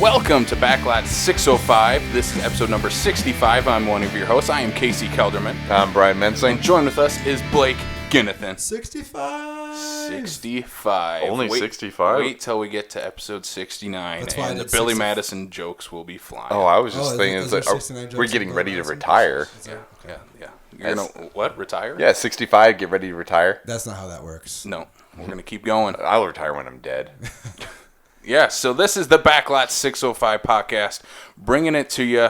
Welcome to Backlot 605. This is episode number 65. I'm one of your hosts. I am Casey Kelderman. I'm Brian Mensing. And joined with us is Blake Ginnathan. 65. 65. Only 65? Wait till we get to episode 69. That's why and the Billy Madison jokes will be flying. Oh, I was just thinking, is there 69 we're jokes getting in ready to Madison? retire. Yeah. You're going to, what, retire? Yeah, 65, get ready to retire. That's not how that works. No, we're going to keep going. I'll retire when I'm dead. Yeah, so this is the Backlot 605 podcast, bringing it to you,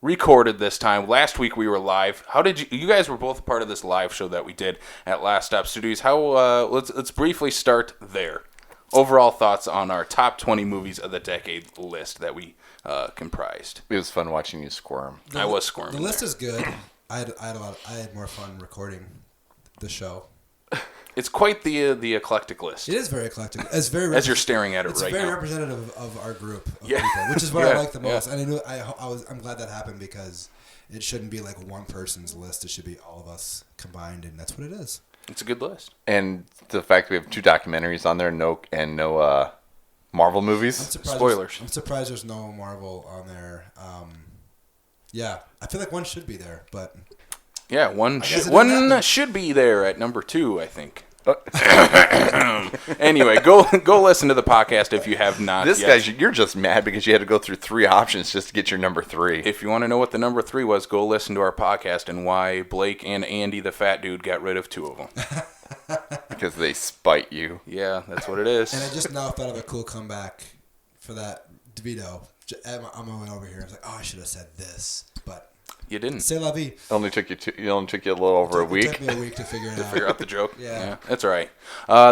recorded this time. Last week we were live. How did you guys were both part of this live show that we did at Last Stop Studios. Let's briefly start there. Overall thoughts on our top 20 movies of the decade list that we comprised. It was fun watching you squirm. I was squirming. The list is good. I had more fun recording the show. It's quite the eclectic list. It is very eclectic. It's very as you're staring at it right now. It's very representative of our group of people, which is what I like the most. And I'm glad that happened because it shouldn't be like one person's list. It should be all of us combined, and that's what it is. It's a good list. And the fact we have 2 documentaries on there, no Marvel movies. Spoilers. I'm surprised there's no Marvel on there. Yeah, I feel like one should be there, but yeah, one should be there at number 2, I think. Anyway, go listen to the podcast if you have not. This yet. guy, you're just mad because you had to go through 3 options just to get your number 3. If you want to know what the number 3 was, go listen to our podcast and why Blake and Andy, the fat dude, got rid of 2 of them. Because they spite you. Yeah, that's what it is. And I just now thought of a cool comeback for that DeVito. I'm going over here. I was like, oh, I should have said this, but you didn't. C'est la vie. It only took you a little over a week. It took me a week to figure it out. Figure out the joke. Yeah, that's all right.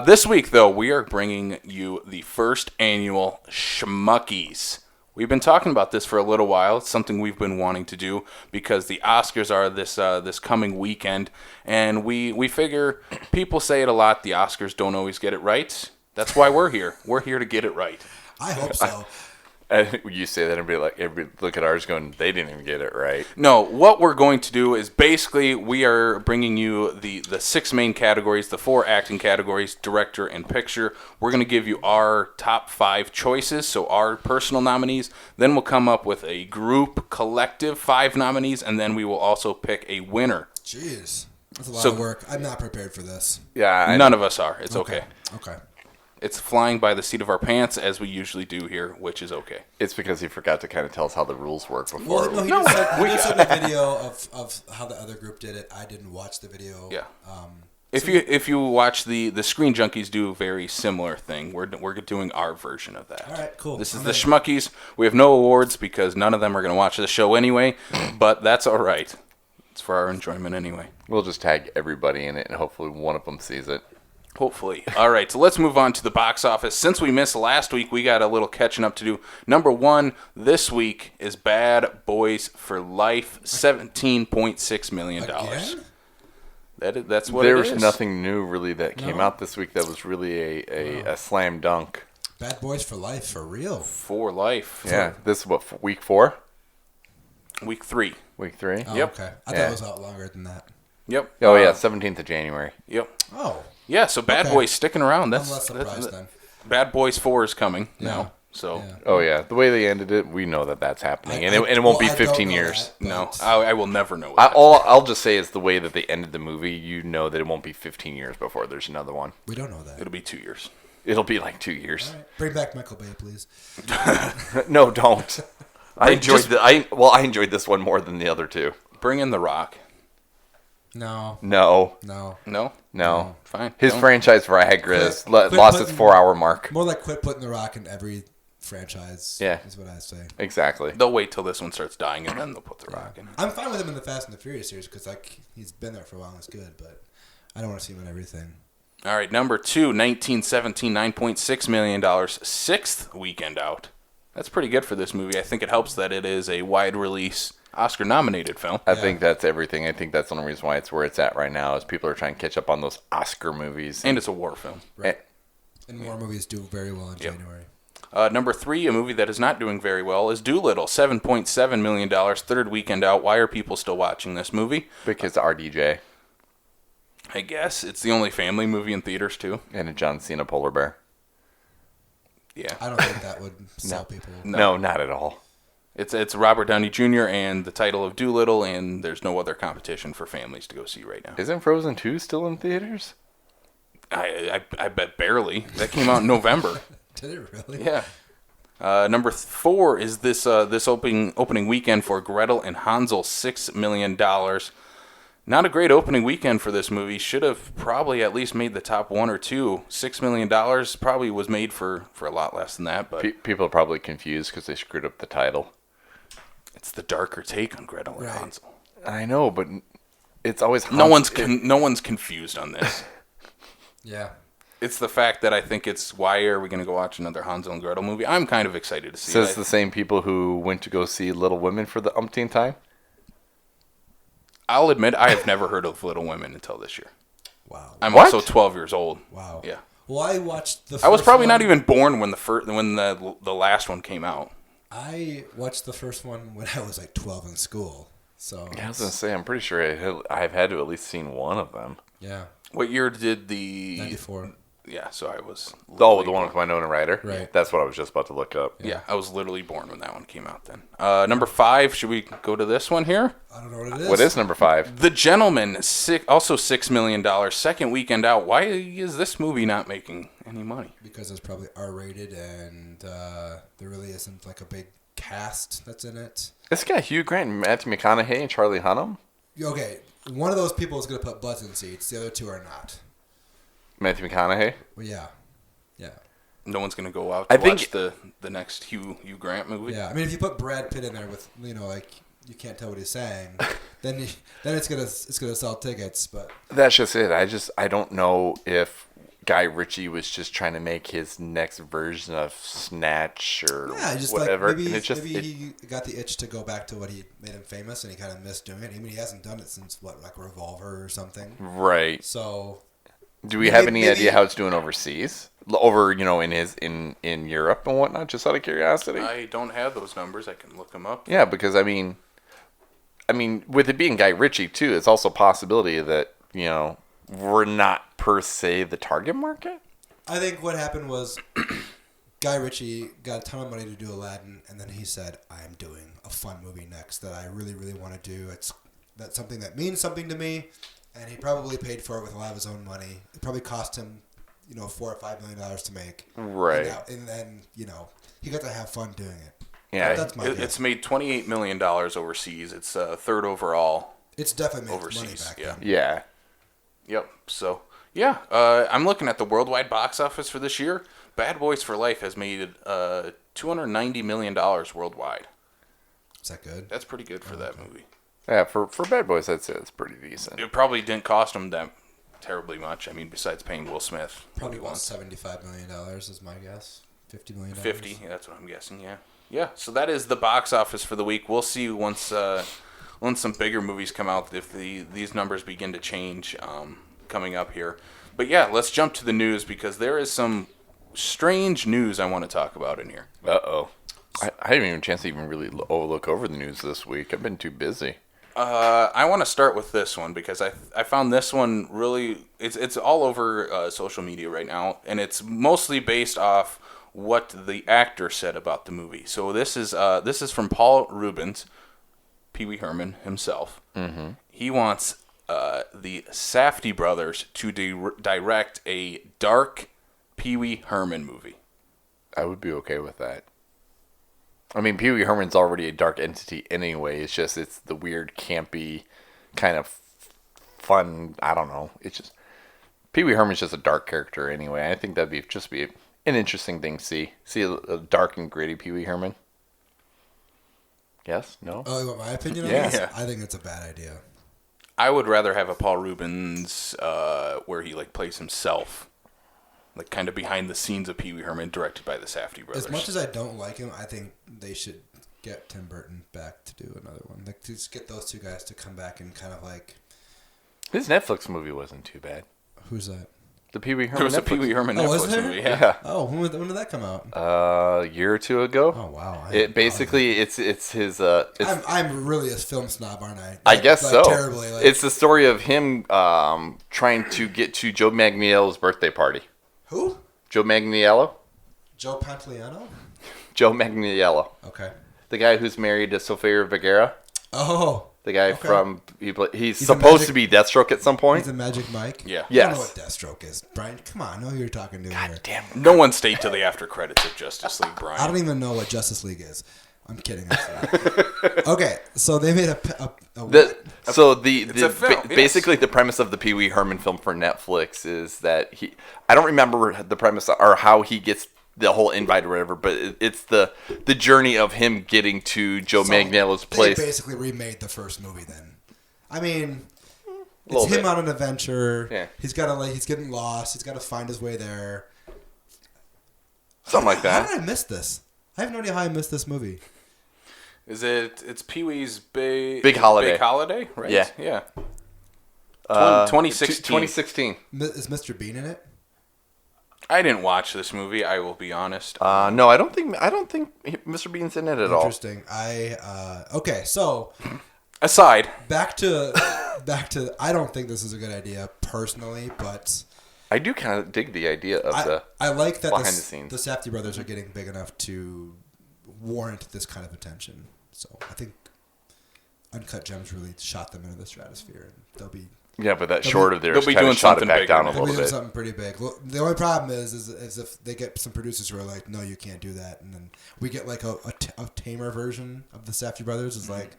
This week, though, we are bringing you the first annual Schmuckies. We've been talking about this for a little while. It's something we've been wanting to do because the Oscars are this coming weekend, and we figure people say it a lot. The Oscars don't always get it right. That's why we're here. We're here to get it right. I hope so. And you say that and everybody look at ours going, they didn't even get it right. No, what we're going to do is basically we are bringing you the 6 main categories, the 4 acting categories, director and picture. We're going to give you our top 5 choices, so our personal nominees. Then we'll come up with a group collective 5 nominees, and then we will also pick a winner. Jeez, that's a lot of work. I'm not prepared for this. Yeah, none of us are. It's okay. Okay. It's flying by the seat of our pants, as we usually do here, which is okay. It's because he forgot to kind of tell us how the rules work before. Well, no, he did send a video of how the other group did it. I didn't watch the video. Yeah. If you watch the Screen Junkies do a very similar thing, we're doing our version of that. All right, cool. This is the Schmuckies. We have no awards because none of them are going to watch the show anyway, but that's all right. It's for our enjoyment anyway. We'll just tag everybody in it, and hopefully one of them sees it. Hopefully. All right, so let's move on to the box office. Since we missed last week, we got a little catching up to do. Number 1 this week is Bad Boys for Life, $17.6 million. Again? That's what it is. There's nothing new really that came out this week that was really a slam dunk. Bad Boys for Life, for real. For life. Yeah, this is what, week 4? Week 3. Week 3? Oh, Yep. okay. I thought it was out longer than that. Yep. Oh, yeah, 17th of January. Yep. Oh. Yeah, so Bad Boys sticking around. I'm less surprised then. Bad Boys 4 is coming now. So. Yeah. Oh, yeah. The way they ended it, we know that's happening. And it won't be 15 years. That, no, I will never know that. All I'll just say is the way that they ended the movie, you know that it won't be 15 years before there's another one. We don't know that. It'll be 2 years. It'll be like 2 years. All right. Bring back Michael Bay, please. No, don't. I enjoyed this one more than the other 2. Bring in The Rock. No. No. Fine. His franchise Viagra has lost its 4-hour mark. More like quit putting The Rock in every franchise. Yeah. Is what I say. Exactly. They'll wait till this one starts dying and then they'll put The Rock in. I'm fine with him in the Fast and the Furious series because he's been there for a while and it's good, but I don't want to see him in everything. All right, number 2, 1917, $9.6 million, 6th weekend out. That's pretty good for this movie. I think it helps that it is a wide release Oscar-nominated film. I think that's everything. I think that's the only reason why it's where it's at right now is people are trying to catch up on those Oscar movies. And it's a war film. Right. And more movies do very well in January. Number 3, a movie that is not doing very well, is Doolittle, $7.7 million, 3rd weekend out. Why are people still watching this movie? Because RDJ. I guess. It's the only family movie in theaters, too. And a John Cena polar bear. Yeah. I don't think that would sell people. No, not at all. It's Robert Downey Jr. and the title of Doolittle, and there's no other competition for families to go see right now. Isn't Frozen 2 still in theaters? I bet barely. That came out in November. Did it really? Yeah. Number 4 is this opening weekend for Gretel and Hansel, $6 million. Not a great opening weekend for this movie. Should have probably at least made the top 1 or 2. $6 million probably was made for a lot less than that. But People are probably confused because they screwed up the title. it's the darker take on Gretel and Right. Hansel. I know, but it's always No one's confused on this. Yeah. It's the fact that I think it's, why are we going to go watch another Hansel and Gretel movie? I'm kind of excited to see Says it. the same people who went to go see Little Women for the umpteenth time. I'll admit I have never heard of Little Women until this year. Wow. I'm What? also 12 years old. Wow. Yeah. Well, I watched the. I was first probably one. not even born when the last one came out. I watched the first one when I was like 12 in school. So. I was gonna say, I'm pretty sure I've had to at least seen one of them. Yeah. What year did the 94. Yeah, so I was Oh, literally the one with Winona Ryder. Right. That's what I was just about to look up. Yeah, I was literally born when that one came out then. Number 5, should we go to this one here? I don't know what it is. What is number 5? The Gentleman, also $6 million, second weekend out. Why is this movie not making any money? Because it's probably R-rated and there really isn't like a big cast that's in it. It's got Hugh Grant, Matthew McConaughey, and Charlie Hunnam. Okay, one of those people is going to put butts in seats. The other two are not. Matthew McConaughey. Well, yeah. Yeah. No one's going to go out I to think- watch the next Hugh Grant movie? Yeah. I mean, if you put Brad Pitt in there with, like, you can't tell what he's saying, then it's gonna sell tickets. But That's just it. I don't know if Guy Ritchie was just trying to make his next version of Snatch or yeah, just whatever. like maybe, and he got the itch to go back to what he made him famous, and he kind of missed doing it. I mean, he hasn't done it since like Revolver or something. right. So. Do we have any idea how it's doing overseas? Over, in Europe and whatnot, just out of curiosity. I don't have those numbers. I can look them up. Yeah, because I mean, with it being Guy Ritchie too, it's also a possibility that we're not per se the target market. I think what happened was Guy Ritchie got a ton of money to do Aladdin, and then he said, "I am doing a fun movie next that I really, really want to do. That's something that means something to me." And he probably paid for it with a lot of his own money. It probably cost him, $4 or $5 million to make. Right. And then, he got to have fun doing it. Yeah. That's my guess. It's made $28 million overseas. It's third overall. It's definitely made overseas, money back yeah. then. Yeah. Yep. So, yeah. I'm looking at the worldwide box office for this year. Bad Boys for Life has made $290 million worldwide. Is that good? That's pretty good for that movie. Yeah, for Bad Boys, I'd say it's pretty decent. It probably didn't cost them that terribly much. I mean, besides paying Will Smith. Probably what about he wants. $75 million is my guess. $50 million. 50, yeah, that's what I'm guessing, yeah. Yeah, so that is the box office for the week. We'll see once some bigger movies come out if these numbers begin to change coming up here. But yeah, let's jump to the news because there is some strange news I want to talk about in here. Uh-oh. I didn't even have a chance to even really look over the news this week. I've been too busy. I want to start with this one because I found this one really it's all over social media right now, and it's mostly based off what the actor said about the movie. So this is from Paul Rubens, Pee Wee Herman himself. Mm-hmm. He wants the Safdie brothers to direct a dark Pee Wee Herman movie. I would be okay with that. I mean, Pee Wee Herman's already a dark entity anyway. It's the weird, campy, kind of fun. I don't know. It's just Pee Wee Herman's just a dark character anyway. I think that'd be an interesting thing to see. See a dark and gritty Pee Wee Herman. Yes? No? Oh, you want my opinion on Yeah. this? Yeah. I think it's a bad idea. I would rather have a Paul Rubens where he plays himself. Kind of behind the scenes of Pee Wee Herman, directed by the Safdie brothers. As much as I don't like him, I think they should get Tim Burton back to do another one. Just get those two guys to come back and kind of His Netflix movie wasn't too bad. Who's that? The Pee Wee Herman There was a Netflix. Pee Wee Herman Oh, was Netflix there? movie. Yeah. Oh, when did that come out? A year or two ago. Oh wow! It basically it's his I'm really a film snob, aren't I? I guess so. Terribly. It's the story of him trying to get to Joe Manganiello's birthday party. Who? Joe Manganiello? Joe Pantoliano? Joe Manganiello. Okay. The guy who's married to Sofia Vergara. Oh. The guy Okay. from... He's supposed to be Deathstroke at some point. He's a Magic Mike? Yeah. You don't know Yes. what Deathstroke is. Brian, come on. I know who you're talking to here. Damn. No one stayed till the after credits of Justice League, Brian. I don't even know what Justice League is. I'm kidding. Okay, so they made a what? It's a film, yes. Basically the premise of the Pee Wee Herman film for Netflix is that I don't remember the premise or how he gets the whole invite or whatever, but it's the journey of him getting to Joe Manganiello's place. They basically remade the first movie then. I mean, it's little him bit. on an adventure. Yeah. He's getting lost. He's got to find his way there. Something like How that. did I miss this? I have no idea how I missed this movie. It's Pee-wee's Big Holiday. Big Holiday, right? Yeah. Yeah. 2016. 2016. Is Mr. Bean in it? I didn't watch this movie, I will be honest. No, I don't think Mr. Bean's in it at all. Interesting. Okay, so Aside. back to I don't think this is a good idea personally, but I do kind of dig the idea of I like that behind the scenes. the Safdie brothers are getting big enough to warrant this kind of attention. So I think Uncut Gems really shot them into the stratosphere, and they'll be but that short of theirs they'll be kind doing of shot it something back bigger down a now. they'll be little doing bit. something pretty big. Well, the only problem is if they get some producers who are like, no, you can't do that, and then we get like a tamer version of the Safdie brothers. Is like,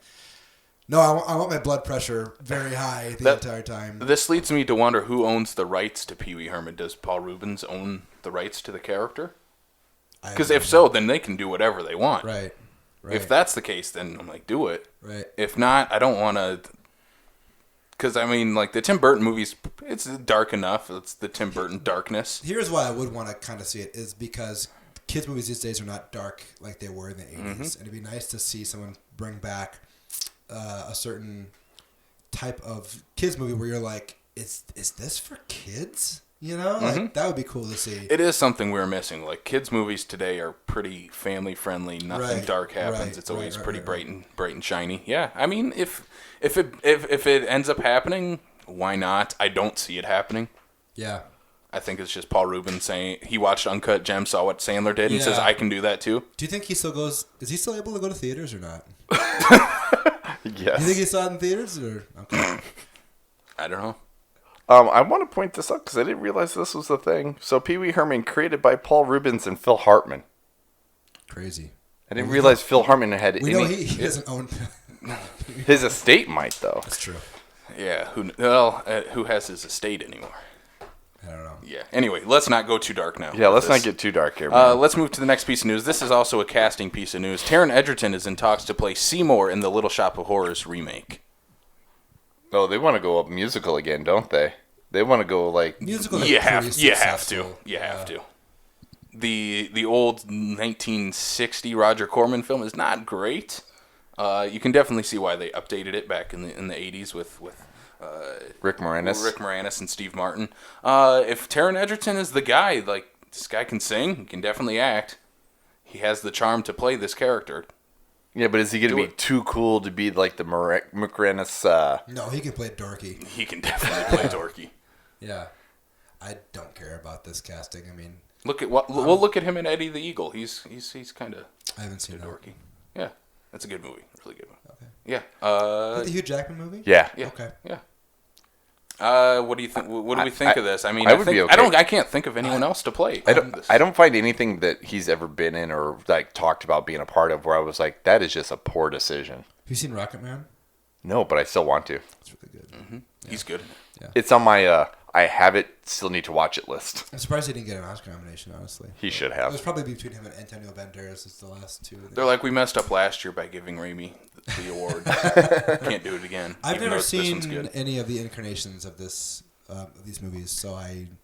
no, I want my blood pressure very high the entire time. This leads me to wonder who owns the rights to Pee Wee Herman. Does Paul Rubens own the rights to the character? Because if so, then they can do whatever they want. Right. If that's the case, then I'm like, do it. Right. If not, I don't want to. Because, I mean, like, the Tim Burton movies, it's dark enough. It's the Tim Burton darkness. Here's why I would want to kind of see it is because kids' movies these days are not dark like they were in the 80s. And it'd be nice to see someone bring back a certain type of kids' movie where you're like, is this for kids? You know? Like, that would be cool to see. It is something we're missing. Like, kids' movies today are pretty family-friendly. Nothing dark happens. It's always pretty bright and shiny. Yeah, I mean, if it ends up happening, why not? I don't see it happening. Yeah. I think it's just Paul Rubin saying he watched Uncut Gems, saw what Sandler did, and says, I can do that too. Do you think he still goes... Is he still able to go to theaters or not? Yes. Do you think he saw it in theaters? Or okay. I don't know. I want to point this out because I didn't realize this was the thing. So Pee Wee Herman created by Paul Rubens and Phil Hartman. Crazy. I didn't realize Phil Hartman had We know he doesn't own... His estate might, though. That's true. Yeah, who has his estate anymore? I don't know. Yeah. Anyway, let's not go too dark now. Yeah, let's not get too dark here, man. Let's move to the next piece of news. This is also a casting piece of news. Taron Egerton is in talks to play Seymour in the Little Shop of Horrors remake. Oh, they want to go up musical again, don't they? They want to go like Musical. You have to. The old 1960 Roger Corman film is not great. You can definitely see why they updated it back in the 80s with Rick Moranis and Steve Martin. If Taron Egerton is the guy, like, this guy can sing, he can definitely act. He has the charm to play this character. Yeah, but is he going to be too cool to be like the Moranis? No, he can play dorky. He can definitely play dorky. Yeah. I don't care about this casting. I mean... We'll look at him in Eddie the Eagle. He's kind of... I haven't seen that. dorky. Yeah, that's a good movie. Really good movie. Okay. Yeah. The Hugh Jackman movie? Yeah. Okay. Yeah. What do you think? What do we think of this? I mean, I would be okay. I can't think of anyone else to play. I don't find anything that he's ever been in or like talked about being a part of where I was like, that is just a poor decision. Have you seen Rocket Man? No, but I still want to. It's really good. Mm-hmm. Yeah. He's good. Yeah. It's on my I have it, still need to watch it list. I'm surprised he didn't get an Oscar nomination, honestly. He should It have. was probably between him and Antonio Banderas. It's the last two. They're like, we messed up last year by giving Raimi the award. Can't do it again. I've never this one's seen good. any of the incarnations of these movies, so I'm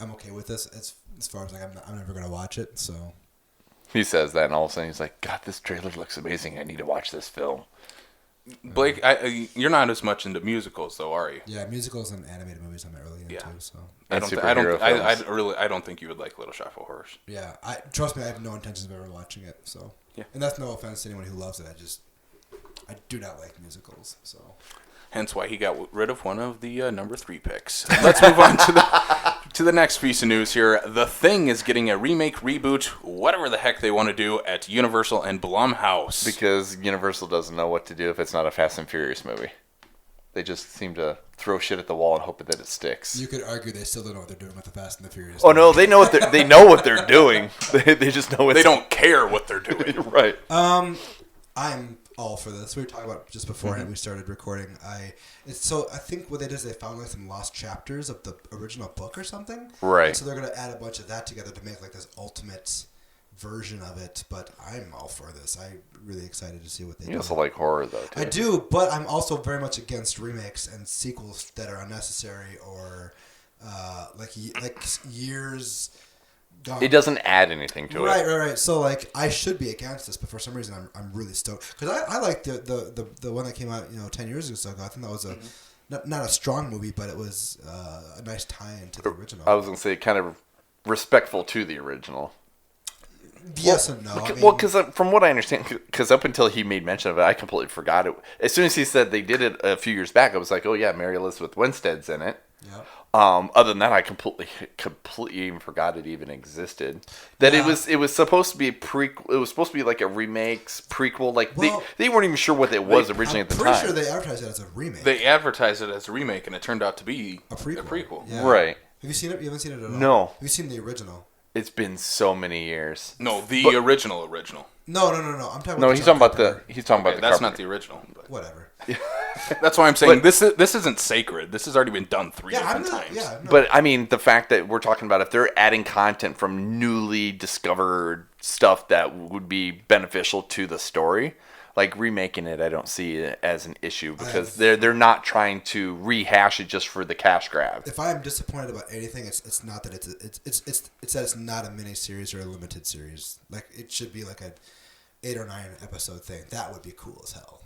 okay with this. As far as like I'm never gonna watch it. So He says that, and all of a sudden he's like, God, this trailer looks amazing. I need to watch this film. Blake, you're not as much into musicals, though, are you? yeah, musicals and animated movies I'm not really into. Yeah. So I And don't. superhero films. I don't think you would like Little Shop of Horrors. yeah, trust me, I have no intentions of ever watching it. So Yeah. and that's no offense to anyone who loves it. I do not like musicals. So Hence why he got rid of one of the number 3 picks. Let's move on To the next piece of news here. The Thing is getting a remake, reboot, whatever the heck they want to do at Universal and Blumhouse. Because Universal doesn't know what to do if it's not a Fast and Furious movie. They just seem to throw shit at the wall and hope that it sticks. You could argue they still don't know what they're doing with the Fast and the Furious. Oh no, they know what they know what they're doing. They just know they don't care what they're doing. Right. I'm all for this. We were talking about just before we started recording. I think what they did is they found like some lost chapters of the original book or something. Right. And so they're gonna add a bunch of that together to make like this ultimate version of it. But I'm all for this. I'm really excited to see what they do. You also like horror though. Too. I do, but I'm also very much against remakes and sequels that are unnecessary or like years. Gone. It doesn't add anything to it. Right. So like, I should be against this, but for some reason, I'm really stoked because I like the one that came out 10 years ago. I think that was a not a strong movie, but it was a nice tie-in to the original. I was gonna say kind of respectful to the original. Yes and no. Because from what I understand, because up until he made mention of it, I completely forgot it. As soon as he said they did it a few years back, I was like, oh yeah, Mary Elizabeth Winstead's in it. Yeah. Other than that, I completely even forgot it even existed. That it was supposed to be a prequel. It was supposed to be like a remakes prequel. Like they weren't even sure what it was originally at the time. I'm pretty sure they advertised it as a remake. They advertised it as a remake, and it turned out to be a prequel. Yeah. Right. Have you seen it? You haven't seen it at all? No. Have you seen the original? It's been so many years. No, the original. No. I'm talking about. No, he's talking about the. He's talking about the. That's Carpenter. not the original. But. Whatever. That's why I'm saying this isn't sacred. This has already been done three different times. Yeah, no. But I mean, the fact that we're talking about if they're adding content from newly discovered stuff that would be beneficial to the story, like remaking it, I don't see it as an issue because they're not trying to rehash it just for the cash grab. If I'm disappointed about anything, it's not that it's that it's not a mini series or a limited series. Like it should be like a 8 or 9 episode thing. That would be cool as hell.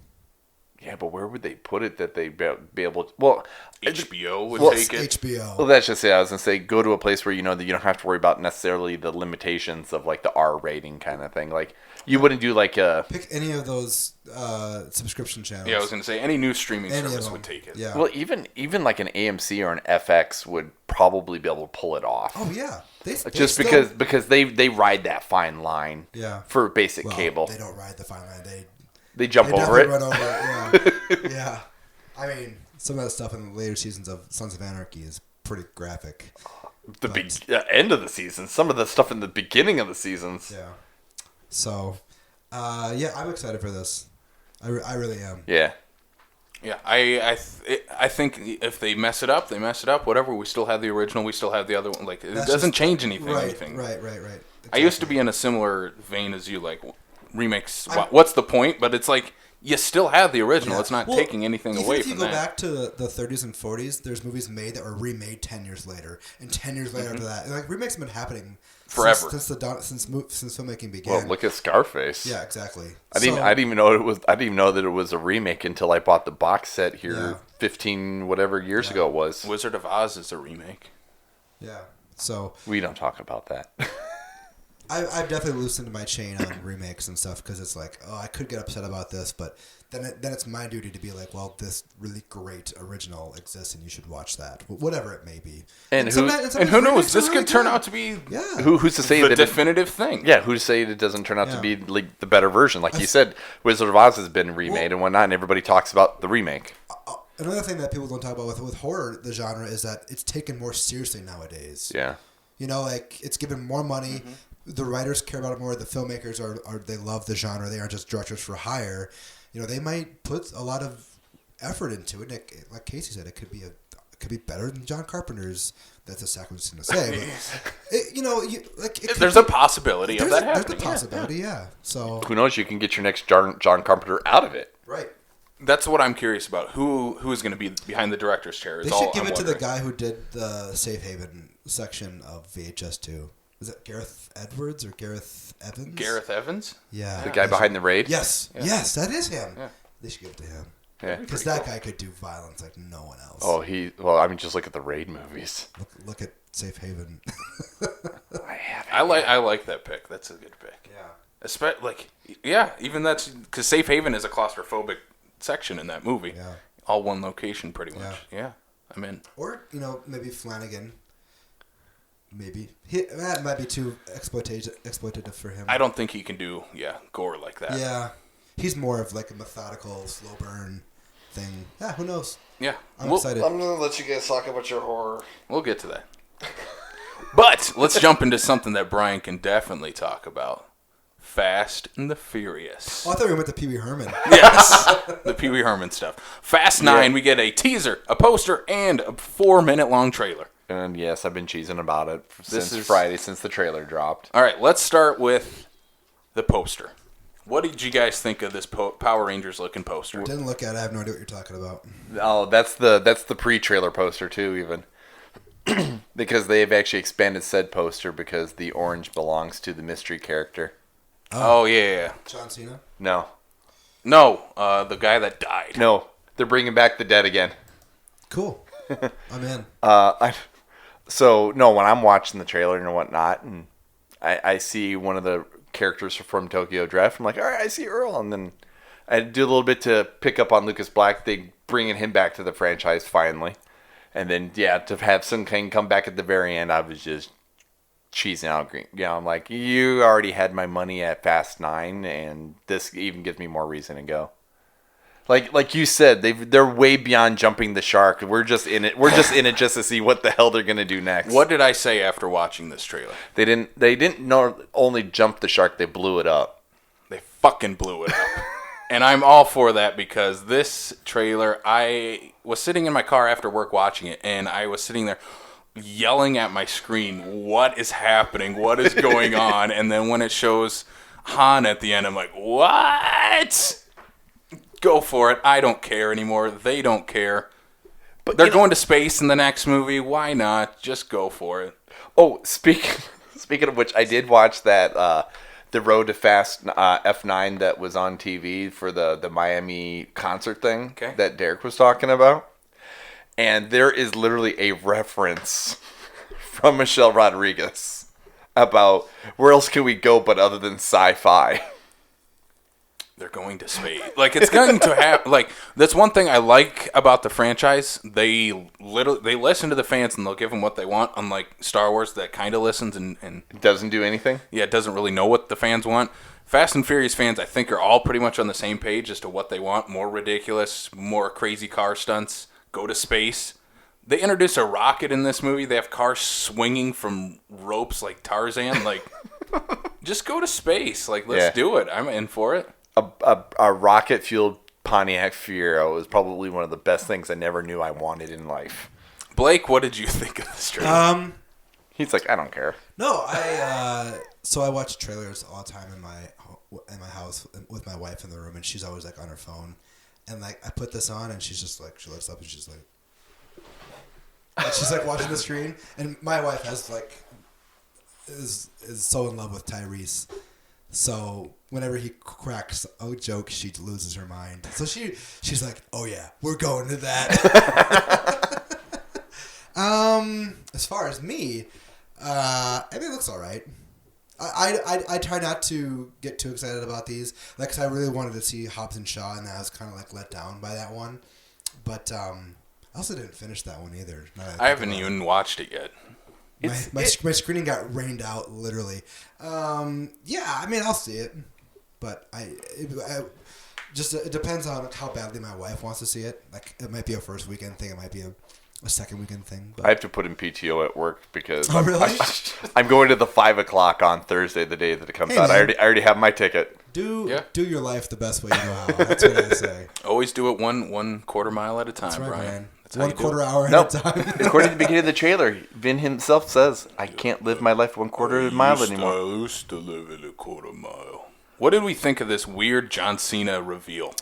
Yeah, but where would they put it that they'd be able to... Well, HBO would take it. HBO. Well, that's just it. I was going to say, go to a place where you know that you don't have to worry about necessarily the limitations of like the R rating kind of thing. Like, you wouldn't do like a... Pick any of those subscription channels. Yeah, I was going to say, any new streaming Any service would take it. Yeah. Well, even like an AMC or an FX would probably be able to pull it off. Oh, yeah. Just because they ride that fine line for basic cable. They don't ride the fine line. They jump over it. Run over it. Yeah. Yeah. I mean, some of that stuff in the later seasons of Sons of Anarchy is pretty graphic. The end of the season. Some of the stuff in the beginning of the seasons. Yeah. So, I'm excited for this. I really am. Yeah. Yeah, I think if they mess it up, they mess it up. Whatever, we still have the original. We still have the other one. Like it doesn't change anything. Right. Anything. Right. Exactly. I used to be in a similar vein as you. Like remakes. What's the point? But it's like you still have the original. Yeah. It's not taking anything away from that. If you go back to the 30s and 40s, there's movies made that were remade 10 years later, and 10 years later after that. And like remakes have been happening forever since filmmaking began. Well, look at Scarface. Yeah, exactly. I didn't even know that it was a remake until I bought the box set here 15 whatever years ago it was. Wizard of Oz is a remake. Yeah. So we don't talk about that. I've definitely loosened my chain on remakes and stuff because it's like, oh, I could get upset about this, but then it's my duty to be like, well, this really great original exists and you should watch that, whatever it may be. And who knows? This could turn out to be who's to say the definitive thing. Yeah, who's to say it doesn't turn out to be like the better version? Like you said, Wizard of Oz has been remade and whatnot, and everybody talks about the remake. Another thing that people don't talk about with horror, the genre, is that it's taken more seriously nowadays. Yeah. You know, like it's given more money. Mm-hmm. The writers care about it more. The filmmakers are they love the genre. They aren't just directors for hire. You know, they might put a lot of effort into it. Like Casey said, it could be better than John Carpenter's. That's a sacrilegious thing to say. But, there's a possibility of that happening. There's a possibility, yeah. So who knows? You can get your next John Carpenter out of it. Right. That's what I'm curious about. Who is going to be behind the director's chair? They should give it to the guy who did the Safe Haven section of VHS 2. Is it Gareth Edwards or Gareth Evans? Gareth Evans? Yeah. The guy behind the raid? Yes. Yeah. Yes, that is him. Yeah. They should give it to him. Yeah. Because that guy could do violence like no one else. Oh, just look at the raid movies. Look at Safe Haven. I like that pick. That's a good pick. Yeah. Even that's because Safe Haven is a claustrophobic section in that movie. Yeah. All one location, pretty much. Yeah. I'm in. Or maybe Flanagan. Maybe that might be too exploitative for him. I don't think he can do gore like that. Yeah, he's more of like a methodical, slow burn thing. Yeah, who knows? Yeah, I'm excited. I'm gonna let you guys talk about your horror. We'll get to that. But let's jump into something that Brian can definitely talk about. Fast and the Furious. Oh, I thought we went to Pee Wee Herman. Yes, the Pee Wee Herman stuff. Fast 9, we get a teaser, a poster, and a 4-minute long trailer. And yes, I've been cheesing about it since Friday, since the trailer dropped. All right, let's start with the poster. What did you guys think of this Power Rangers looking poster? Didn't look at it. I have no idea what you're talking about. Oh, that's the pre-trailer poster too, even. Because they've actually expanded said poster because the orange belongs to the mystery character. Oh yeah. John Cena? No, the guy that died. no, they're bringing back the dead again. Cool. I'm in. So no, when I'm watching the trailer and whatnot, and I see one of the characters from Tokyo Drift, I'm like, all right, I see Earl, and then I do a little bit to pick up on Lucas Black. They bringing him back to the franchise finally, and then to have Sun Kang come back at the very end, I was just cheesing out. I'm like, you already had my money at Fast 9, and this even gives me more reason to go. Like you said, they're way beyond jumping the shark. We're just in it. We're just in it just to see what the hell they're gonna do next. What did I say after watching this trailer? They didn't only jump the shark, they blew it up. They fucking blew it up. And I'm all for that because this trailer, I was sitting in my car after work watching it, and I was sitting there yelling at my screen, what is happening? What is going on? And then when it shows Han at the end, I'm like, what? Go for it. I don't care anymore. They don't care. But they're going to space in the next movie. Why not? Just go for it. Oh, speaking of which, I did watch that the Road to Fast F9 that was on TV for the Miami concert thing that Derek was talking about. And there is literally a reference from Michelle Rodriguez about where else can we go but other than sci-fi. They're going to space. Like, it's going to happen. Like, that's one thing I like about the franchise. They listen to the fans and they'll give them what they want, unlike Star Wars that kind of listens and doesn't do anything. Yeah, it doesn't really know what the fans want. Fast and Furious fans, I think, are all pretty much on the same page as to what they want. More ridiculous, more crazy car stunts, go to space. They introduce a rocket in this movie. They have cars swinging from ropes like Tarzan. Like, just go to space. Like, let's do it. I'm in for it. A rocket-fueled Pontiac Fiero is probably one of the best things I never knew I wanted in life. Blake, what did you think of this trailer? He's like, I don't care. No, so I watch trailers all the time in my house with my wife in the room, and she's always like on her phone, and like I put this on, and she's just like, she looks up and she's like watching the screen, and my wife is so in love with Tyrese. So whenever he cracks a joke, she loses her mind. So she's like, "Oh yeah, we're going to that." As far as me, I mean, it looks all right. I try not to get too excited about these, like, 'cause I really wanted to see Hobbs and Shaw, and I was kind of like let down by that one. But I also didn't finish that one either. I haven't even watched it yet. My screening got rained out, literally. Yeah, I mean, I'll see it, but it depends on how badly my wife wants to see it. Like, it might be a first weekend thing, it might be a second weekend thing. But. I have to put in PTO at work because really? I'm going to the 5 o'clock on Thursday, the day that it comes out. Man. I already have my ticket. Do your life the best way you know how. That's what I say. Always do it one quarter mile at a time, That's right, Brian. man. That's how 1/4 hour Nope. at a time. According to the beginning of the trailer, Vin himself says, I can't live my life 1/4 mile anymore. I used to live in a quarter mile. What did we think of this weird John Cena reveal?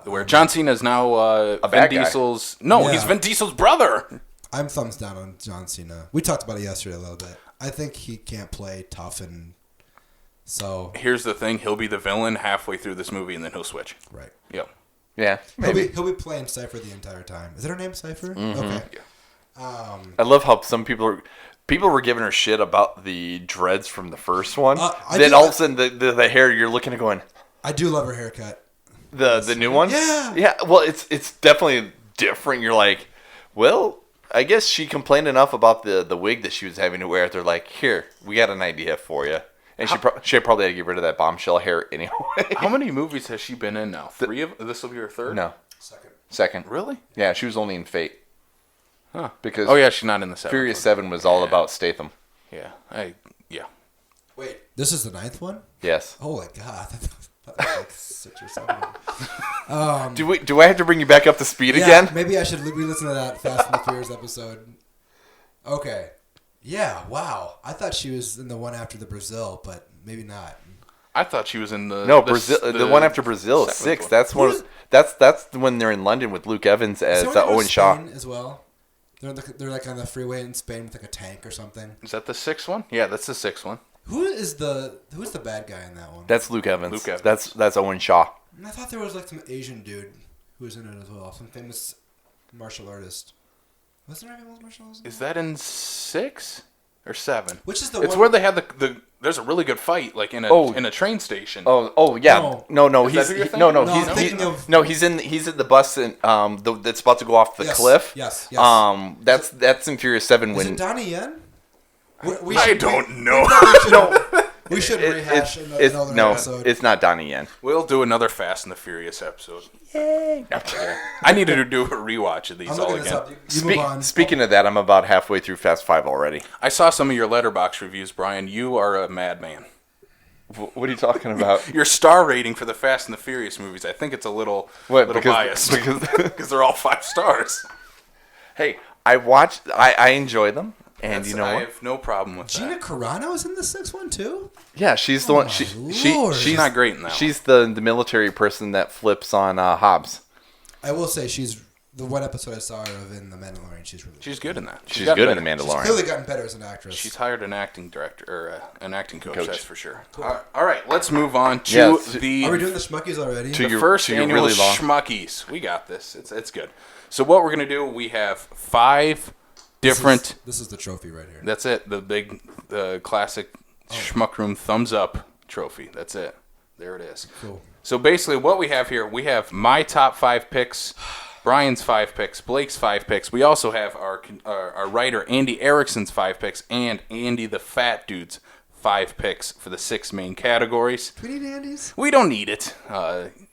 Where John Cena is now Vin bad guy. Diesel's... No, Yeah. he's Vin Diesel's brother. I'm thumbs down on John Cena. We talked about it yesterday a little bit. I think he can't play tough, and so... Here's the thing. He'll be the villain halfway through this movie, and then he'll switch. Right. Yep. Yeah, maybe. He'll be playing Cypher the entire time. Is that her name, Cypher? Mm-hmm. Okay. Yeah. I love how some people were giving her shit about the dreads from the first one. I Then do- all of a sudden, the hair, you're looking at going... I do love her haircut. The new one? Yeah. Yeah, well, it's definitely different. You're like, well, I guess she complained enough about the wig that she was having to wear. They're like, here, we got an idea for you. And she probably had to get rid of that bombshell hair anyway. How many movies has she been in now? 3 of this will be her third. No, Second. second. Really? Yeah, she was only in Fate. Huh? Because Oh yeah, she's not in the 7th. Furious 7 was all about Statham. Yeah. Yeah. Wait, this is the 9th one? Yes. Holy God. That was like 6 or 7. Do I have to bring you back up to speed again? Maybe I should re-listen to that Fast and the Furious episode. Okay. Yeah, wow. I thought she was in the one after the Brazil, but maybe not. I thought she was in the Brazil. The one after Brazil is 6. That's one. That's when they're in London with Luke Evans as Owen Shaw as well. They're like on the freeway in Spain with like a tank or something. Is that the 6th one? Yeah, that's the 6th one. Who's the bad guy in that one? That's Luke Evans. Luke Evans. That's Owen Shaw. I thought there was like some Asian dude who was in it as well. Some famous martial artist. Wasn't there a famous martial artist? Is that in 6 or 7? Which is the It's one? where they had the. There's a really good fight, like in a train station. Oh yeah. No. Is that He's who you're thinking? no. No, He's I'm thinking of- he's in the bus and that's about to go off the cliff. Yes. That's in Furious 7 Is when it Donnie Yen? I don't know. We should rehash another no, episode. it's not Donnie Yen. We'll do another Fast and the Furious episode. Yay! I needed to do a rewatch of these I'm all looking this again. up. You move on. Speaking of that, I'm about halfway through Fast 5 already. I saw some of your Letterboxd reviews, Brian. You are a madman. What are you talking about? Your star rating for the Fast and the Furious movies, I think it's a little biased because they're all 5 stars. Hey, I enjoy them, and you know I what? have no problem with Gina that. Carano is in the 6th one too? Yeah, she's the one. Lord. She's not great in that. She's the military person that flips on Hobbs. I will say she's the one episode I saw her of in The Mandalorian. She's good in that. She's good in The She's Mandalorian. clearly gotten better as an actress. She's hired an acting director or an acting coach. That's for sure. All right, let's move on to Yes. the. Are we doing the Schmuckies already? The first annual really long. Schmuckies. We got this. It's good. So what we're gonna do? We have 5 different. This is the trophy right here. That's it. The big, classic Schmuck Room thumbs up trophy. That's it. There it is. Cool. So basically, what we have here, we have my top 5 picks, Brian's 5 picks, Blake's 5 picks. We also have our writer Andy Erickson's 5 picks, and Andy the Fat Dude's 5 picks for the 6 main categories. Do we need Andy's? We don't need it.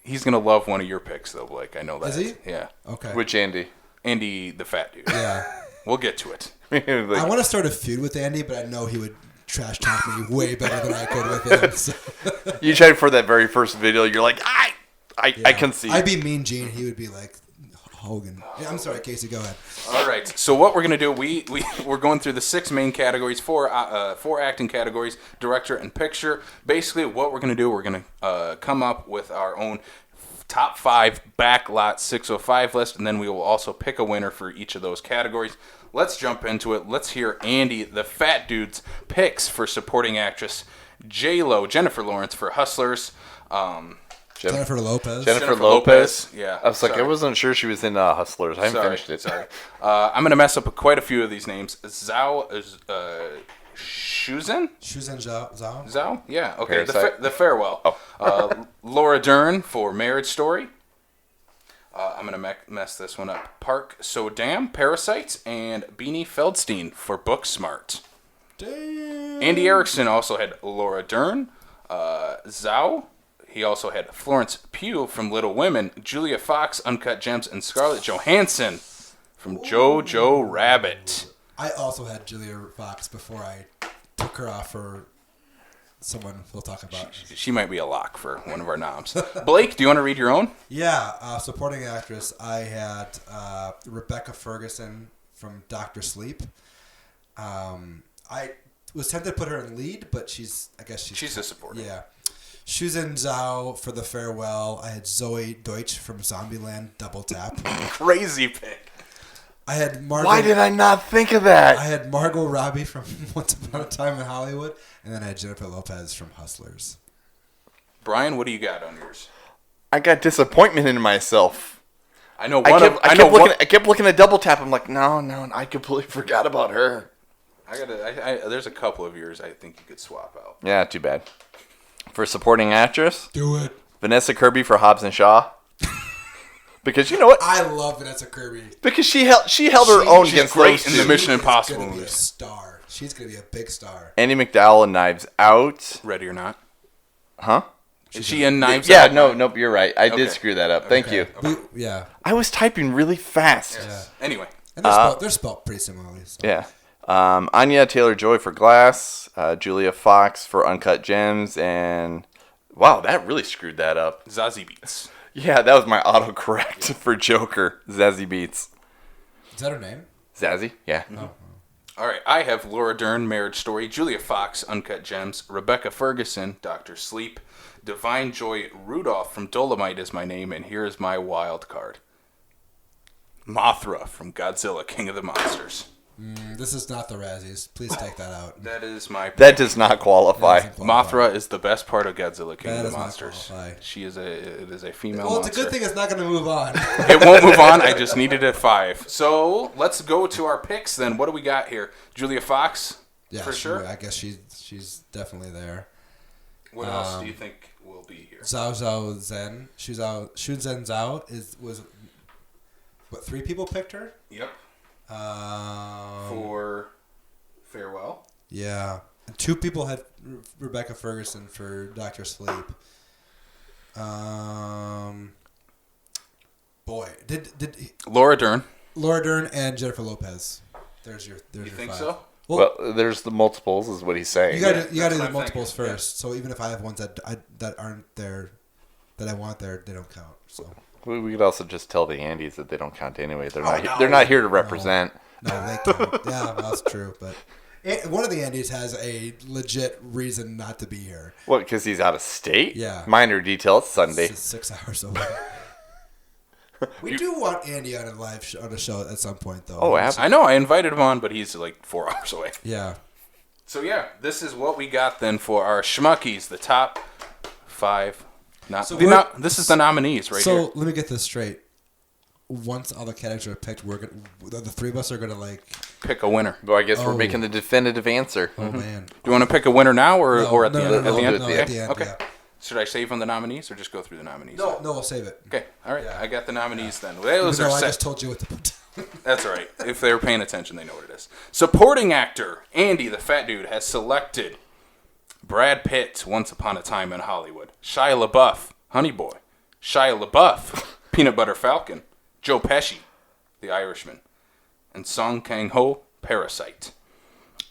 He's gonna love one of your picks, though, Blake. I know that. Is he? Yeah. Okay. Which Andy? Andy the Fat Dude. Yeah. We'll get to it. I want to start a feud with Andy, but I know he would trash talk me way better than I could with him. So. You tried for that very first video. You're like, I can see. I'd be Mean Gene. He would be like Hogan. Yeah, I'm sorry, Casey. Go ahead. All right. So what we're gonna do? We're going through the 6 main categories, 4 acting categories, director and picture. Basically, what we're gonna do, we're gonna come up with our own top 5 backlot 605 list, and then we will also pick a winner for each of those categories. Let's jump into it. Let's hear Andy the Fat Dude's picks for supporting actress: J-Lo, Jennifer Lawrence for Hustlers. Jennifer Lopez. Jennifer Lopez. Yeah. I was like, sorry. I wasn't sure she was in Hustlers. I haven't finished it. Sorry. I'm going to mess up quite a few of these names. Zhao Shuzhen? Shuzhen Zhao. Zhao? Yeah. Okay. Parasite. The Farewell. Laura Dern for Marriage Story. I'm going to mess this one up. Park So-Dam, Parasites, and Beanie Feldstein for Booksmart. Damn. Andy Erickson also had Laura Dern. Zhao. He also had Florence Pugh from Little Women, Julia Fox, Uncut Gems, and Scarlett Johansson from Jojo Rabbit. I also had Julia Fox before I took her off for someone we'll talk about. She might be a lock for one of our noms. Blake, do you want to read your own? Yeah, supporting actress. I had Rebecca Ferguson from Dr. Sleep. I was tempted to put her in lead, but she's a supporting. Yeah. Shuzhen Zhao for The Farewell. I had Zoe Deutsch from Zombieland, Double Tap. Crazy pick. I had Margot. Why did I not think of that? I had Margot Robbie from Once Upon a Time in Hollywood, and then I had Jennifer Lopez from Hustlers. Brian, what do you got on yours? I got disappointment in myself. I know I kept looking at Double Tap. I'm like, no, I completely forgot about her. There's a couple of yours I think you could swap out. Yeah, too bad. For supporting actress, Do it. Vanessa Kirby for Hobbs and Shaw. Because you know what? I love Vanessa Kirby. Because she held her own she's against great those in two. the Mission She's Impossible gonna be a movies. star. She's gonna be a big star. Andy McDowell in Knives Out. Ready or not? Huh? Is she in Knives Yeah, Out? nope, you're right. I Okay. did screw that up. Thank Okay. you. Yeah. I was typing really fast. Yeah. Anyway, And they're spelled pretty similarly. So. Yeah. Anya Taylor-Joy for Glass, Julia Fox for Uncut Gems, and wow, that really screwed that up. Zazie Beetz. Yeah, that was my autocorrect for Joker. Zazie Beetz. Is that her name? Zazie? Yeah. Oh. All right, I have Laura Dern, Marriage Story, Julia Fox, Uncut Gems, Rebecca Ferguson, Dr. Sleep, Divine Joy Rudolph from Dolomite is my name, and here is my wild card. Mothra from Godzilla, King of the Monsters. This is not the Razzies. Please take that out. That is my That does not qualify. That doesn't qualify. Mothra is the best part of Godzilla, King That of the does not Monsters. qualify. It is a female Well, it's monster. a good thing it's not going to move on. It won't move on. I just needed a 5. So let's go to our picks then. What do we got here? Julia Fox, Yeah, for sure. I guess she's definitely there. What else do you think will be here? Zhao Zhao Zen. Shun Zen Zhao was what 3 people picked her? Yep. Um, For Farewell. Yeah, and 2 people had Rebecca Ferguson for Dr. Sleep. Boy, did Laura Dern. Laura Dern and Jennifer Lopez. There's You your think 5. so? Well, Well, there's the multiples, is what he's saying. you got to that's do what the I'm multiples thinking, first. So even if I have ones that aren't there, that I want there, they don't count. So We could also just tell the Andes that they don't count anyway. They're Oh, not. no. They're not here to represent. no, they count. Yeah, that's true. But one of the Andes has a legit reason not to be here. What? Because he's out of state? Yeah. Minor detail. It's Sunday. It's 6 hours away. We do want Andy on on a show at some point, though. Oh, absolutely. I know. I invited him on, but he's like 4 hours away. Yeah. So yeah, this is what we got then for our Schmuckies, the top 5. This is the nominees right here. So let me get this straight. Once all the categories are picked, the 3 of us are gonna like. Pick a winner. Well, I guess Oh. we're making the definitive answer. Oh man. Do you want to pick a winner now or at the end? No, At the end? no, at the end. Okay. Yeah. Should I save on the nominees or just go through the nominees? No, we'll save it. Okay. All right. Yeah. I got the nominees then. Even Those are though I set. just told you what to put down. That's all right. If they're paying attention, they know what it is. Supporting actor Andy the Fat Dude has selected Brad Pitt, Once Upon a Time in Hollywood, Shia LaBeouf, Honey Boy, Shia LaBeouf, Peanut Butter Falcon, Joe Pesci, The Irishman, and Song Kang-ho, Parasite.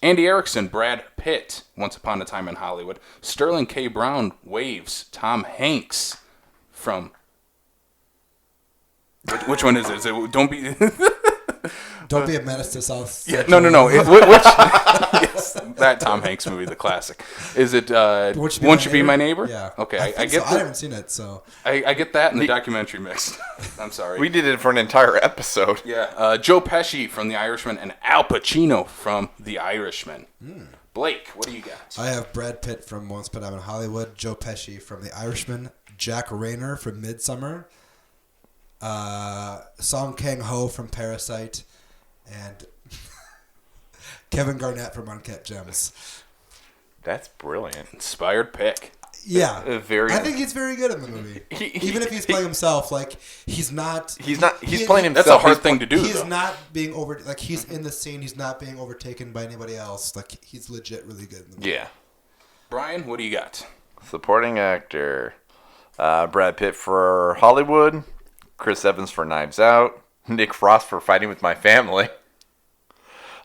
Andy Erickson, Brad Pitt, Once Upon a Time in Hollywood, Sterling K. Brown, Waves, Tom Hanks from... Which one is it? Is it Don't Be... Don't be a menace to South. Yeah, no. Which? Yes, that Tom Hanks movie, the classic. Is it Won't You Be My Neighbor? Yeah. Okay, I I get I haven't seen it, so. I get that in the documentary mixed. I'm sorry. We did it for an entire episode. Yeah, Joe Pesci from The Irishman and Al Pacino from The Irishman. Blake, what do you got? I have Brad Pitt from Once Upon a Time in Hollywood, Joe Pesci from The Irishman, Jack Rayner from Midsummer, Song Kang-ho from Parasite, and Kevin Garnett from Uncut Gems. That's brilliant. Inspired pick. Yeah, Very. I think he's very good in the movie. Even if he's playing himself, like he's not. He's not. He's playing himself. That's a hard He's thing to do, He's though. not being over. Like he's in the scene. He's not being overtaken by anybody else. Like he's legit really good in the movie. Yeah. Brian, what do you got? Supporting actor. Brad Pitt for Hollywood. Chris Evans for Knives Out. Nick Frost for Fighting with My Family.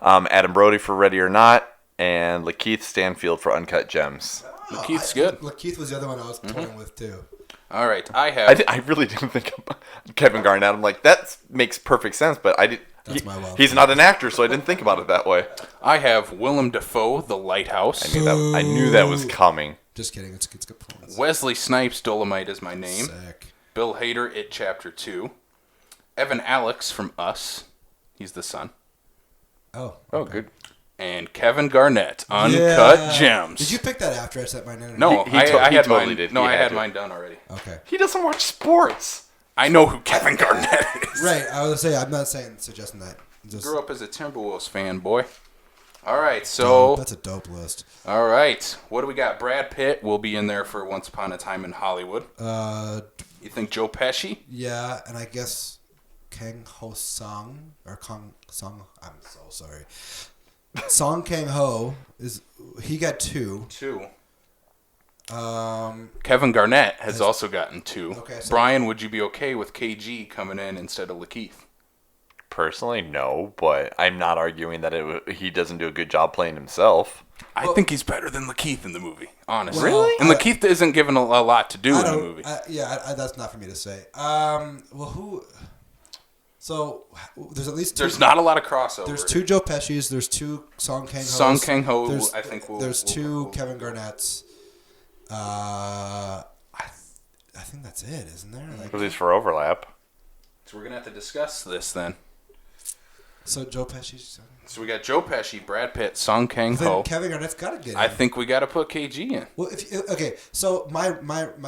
Adam Brody for Ready or Not. And Lakeith Stanfield for Uncut Gems. Keith's good. Keith was the other one I was toying with too. All right, I have... I really didn't think about Kevin Garnett. I'm like, that makes perfect sense, but I did. That's my wild He's card. not an actor, so I didn't think about it that way. I have Willem Dafoe, The Lighthouse. I knew that was coming. Just kidding. It's good performance. Wesley Snipes, Dolomite is my name. Sick. Bill Hader, It Chapter 2. Evan Alex from Us. He's the son. Oh. Oh, good. And Kevin Garnett, Uncut Yeah. Gems. Did you pick that after I set mine in? No, He I had totally mine. did. No, He I had had to. mine done already. Okay. He doesn't watch sports. I know who Kevin Garnett is. Right. I was gonna say I'm not suggesting that. Just Grew up as a Timberwolves fan, boy. All right, so that's a dope list. all right, what do we got? Brad Pitt will be in there for Once Upon a Time in Hollywood. You think Joe Pesci? Yeah, and I guess Kang Ho Sung or Kong Sung. I'm so sorry. Song Kang Ho he got 2. 2. Kevin Garnett has also gotten 2. Okay, so Brian, would you be okay with KG coming in instead of Lakeith? Personally, no, but I'm not arguing that he doesn't do a good job playing himself. I think he's better than Lakeith in the movie, honestly. Really? And Lakeith isn't given a lot to do in the movie. That's not for me to say. Well, who? So there's at least There's not a lot of crossover. There's 2 Joe Pesci's. There's 2 Song Kang Ho's. Song Kang Ho, There's, I think. There's 2 Kevin Garnett's. I think that's it, isn't there? At least for overlap. So we're gonna have to discuss this then. So Joe Pesci's. So we got Joe Pesci, Brad Pitt, Song Kang Then Ho. Kevin Garnett's got to get in. I think we got to put KG in. Well, okay. So my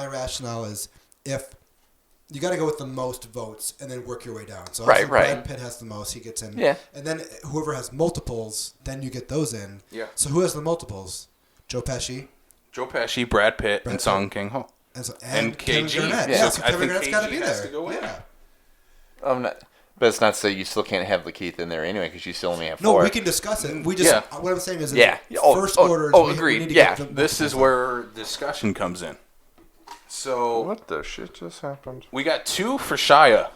rationale is if you got to go with the most votes and then work your way down. So right. Brad Pitt has the most, he gets in. Yeah. And then whoever has multiples, then you get those in. Yeah. So who has the multiples? Joe Pesci. Joe Pesci, Brad Pitt, and Song Kang Ho. And KG. Kevin Garnett. Yeah. Yeah, So so I Kevin think Garnett's got to KG be has there. to go in. Yeah. But it's not to say you still can't have Lakeith in there anyway because you still only have 4. No, we can discuss it. We just what I'm saying is first order. Agreed. We need to Yeah. get This is where discussion comes in. So What the shit just happened? we got 2 for Shia